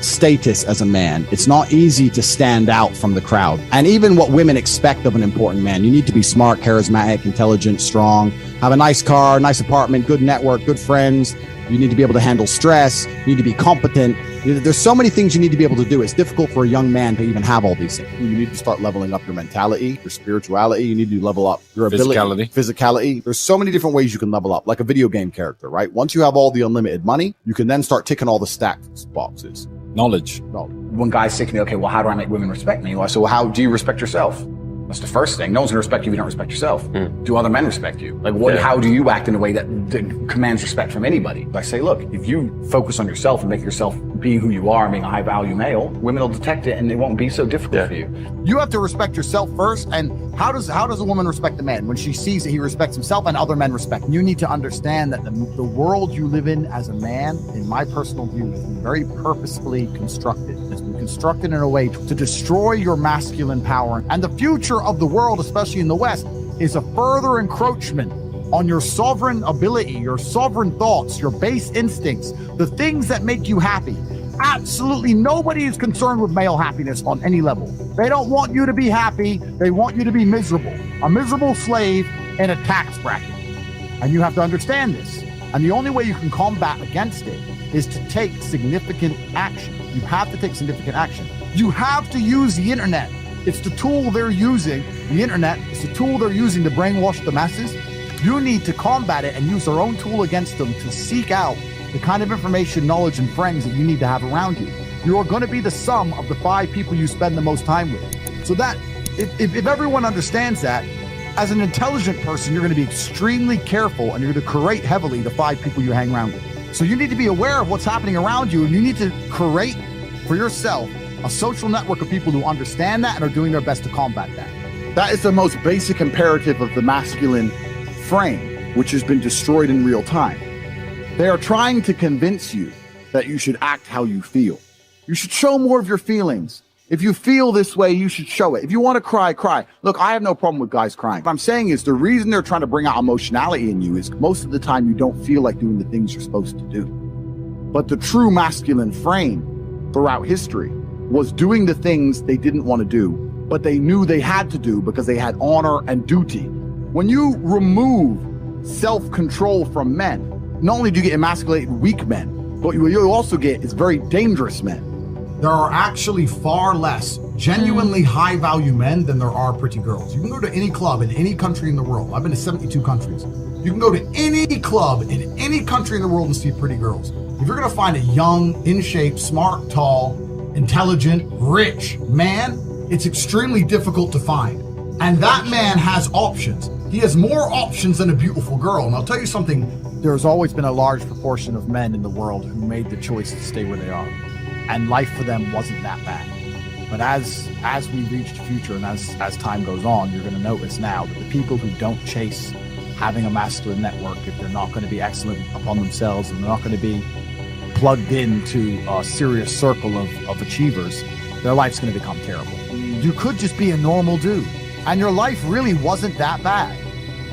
Speaker 10: status as a man. It's not easy to stand out from the crowd. And even what women expect of an important man, you need to be smart, charismatic, intelligent, strong, have a nice car, nice apartment, good network, good friends. You need to be able to handle stress. You need to be competent. There's so many things you need to be able to do. It's difficult for a young man to even have all these things.
Speaker 11: You need to start leveling up your mentality, your spirituality. You need to level up your ability, physicality. There's so many different ways you can level up, like a video game character, right? Once you have all the unlimited money, you can then start ticking all the stats boxes.
Speaker 8: Knowledge.
Speaker 4: When guys say to me, okay, well, how do I make women respect me? I say, well, how do you respect yourself? That's the first thing. No one's gonna respect you if you don't respect yourself. Do other men respect you? Like, what? How do you act in a way that commands respect from anybody? I say, look, if you focus on yourself and make yourself being who you are, being a high-value male, women will detect it, and it won't be so difficult for you.
Speaker 1: You have to respect yourself first. And how does a woman respect a man? When she sees that he respects himself and other men respect him. You need to understand that the world you live in as a man, in my personal view, is very purposefully constructed. It's been constructed in a way to destroy your masculine power. And the future of the world, especially in the West, is a further encroachment on your sovereign ability, your sovereign thoughts, your base instincts, the things that make you happy. Absolutely nobody is concerned with male happiness on any level. They don't want you to be happy. They want you to be miserable. A miserable slave in a tax bracket. And you have to understand this. And the only way you can combat against it is to take significant action. You have to take significant action. You have to use the internet. It's the tool they're using. The internet is the tool they're using to brainwash the masses. You need to combat it and use their own tool against them to seek out the kind of information, knowledge, and friends that you need to have around you. You are going to be the sum of the 5 people you spend the most time with. So that, if everyone understands that, as an intelligent person, you're going to be extremely careful and you're going to curate heavily the 5 people you hang around with. So you need to be aware of what's happening around you, and you need to curate for yourself a social network of people who understand that and are doing their best to combat that. That is the most basic imperative of the masculine frame, which has been destroyed in real time. They are trying to convince you that you should act how you feel. You should show more of your feelings. If you feel this way, you should show it. If you want to cry, cry. Look, I have no problem with guys crying. What I'm saying is the reason they're trying to bring out emotionality in you is most of the time you don't feel like doing the things you're supposed to do. But the true masculine frame throughout history was doing the things they didn't want to do, but they knew they had to do because they had honor and duty. When you remove self-control from men, not only do you get emasculated weak men, but what you also get is very dangerous men.
Speaker 3: There are actually far less genuinely high value men than there are pretty girls. You can go to any club in any country in the world. I've been to 72 countries. You can go to any club in any country in the world and see pretty girls. If you're gonna find a young, in shape, smart, tall, intelligent, rich man, it's extremely difficult to find. And that man has options. He has more options than a beautiful girl. And I'll tell you something.
Speaker 7: There's always been a large proportion of men in the world who made the choice to stay where they are. And life for them wasn't that bad. But as we reach the future and as time goes on, you're going to notice now that the people who don't chase having a masculine network, if they're not going to be excellent upon themselves and they're not going to be plugged into a serious circle of achievers, their life's going to become terrible. You could just be a normal dude, and your life really wasn't that bad.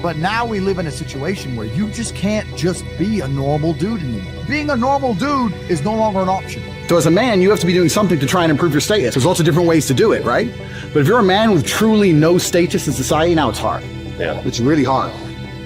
Speaker 7: But now we live in a situation where you just can't just be a normal dude anymore. Being a normal dude is no longer an option.
Speaker 4: So as a man, you have to be doing something to try and improve your status. There's lots of different ways to do it, right? But if you're a man with truly no status in society, now it's hard.
Speaker 8: Yeah.
Speaker 4: It's really hard.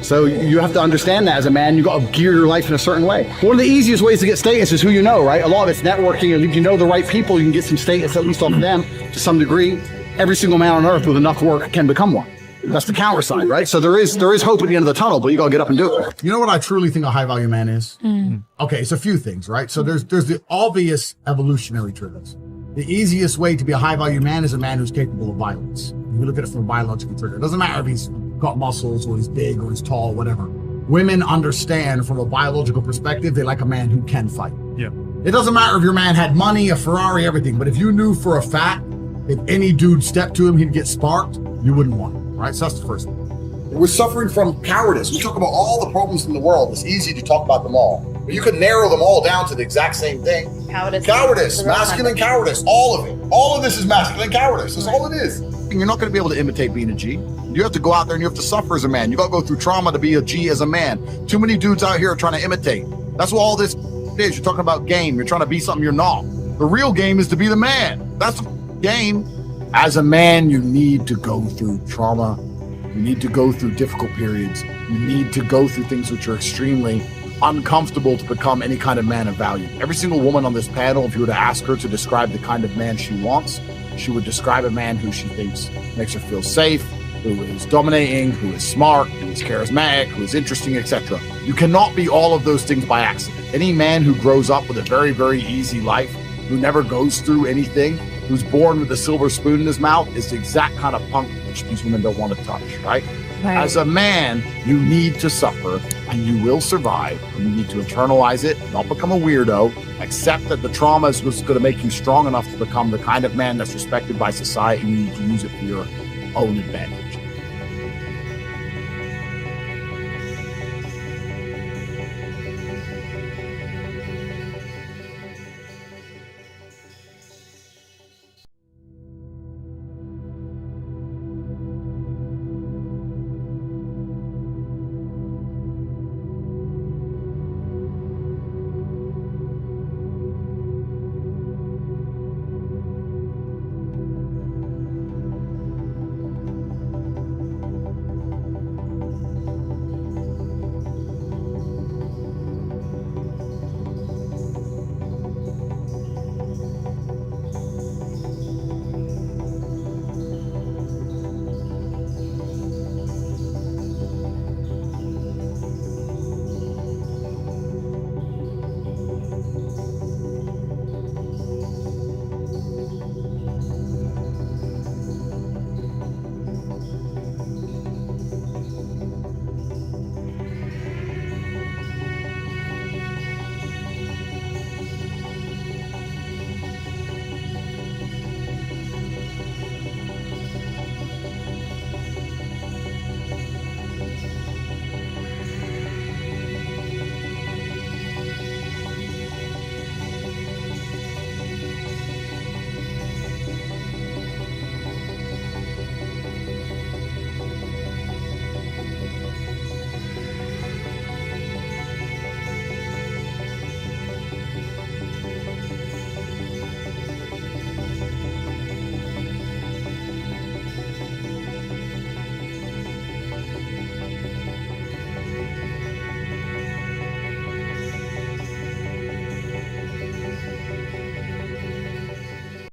Speaker 4: So you have to understand that as a man, you got to gear your life in a certain way. One of the easiest ways to get status is who you know, right? A lot of it's networking. If you know the right people, you can get some status, at least off of them, to some degree. Every single man on earth with enough work can become one. That's the counter side, right? So there is hope at the end of the tunnel, but you got to get up and do it.
Speaker 3: You know what I truly think a high value man is? Okay, it's a few things, right? So there's the obvious evolutionary triggers. The easiest way to be a high value man is a man who's capable of violence. If you look at it from a biological trigger, it doesn't matter if he's got muscles or he's big or he's tall, whatever. Women understand from a biological perspective, they like a man who can fight.
Speaker 5: Yeah.
Speaker 3: It doesn't matter if your man had money, a Ferrari, everything, but if you knew for a fact, if any dude stepped to him, he'd get sparked, you wouldn't want him, right? So that's the first thing.
Speaker 11: We're suffering from cowardice. We talk about all the problems in the world. It's easy to talk about them all. But you can narrow them all down to the exact same thing. Cowardice, masculine cowardice, all of it. All of this is masculine cowardice. That's all it is.
Speaker 1: You're not going to be able to imitate being a G. You have to go out there and you have to suffer as a man. You got to go through trauma to be a G as a man. Too many dudes out here are trying to imitate. That's what all this is. You're talking about game. You're trying to be something you're not. The real game is to be the man. That's the game. As a man, you need to go through trauma. You need to go through difficult periods. You need to go through things which are extremely uncomfortable to become any kind of man of value. Every single woman on this panel, if you were to ask her to describe the kind of man she wants, she would describe a man who she thinks makes her feel safe, who is dominating, who is smart, who is charismatic, who is interesting, etc. You cannot be all of those things by accident. Any man who grows up with a very, very easy life, who never goes through anything, who's born with a silver spoon in his mouth, is the exact kind of punk which these women don't want to touch, right? As a man, you need to suffer and you will survive. And you need to internalize it, not become a weirdo, accept that the trauma is what's going to make you strong enough to become the kind of man that's respected by society, and you need to use it for your own advantage.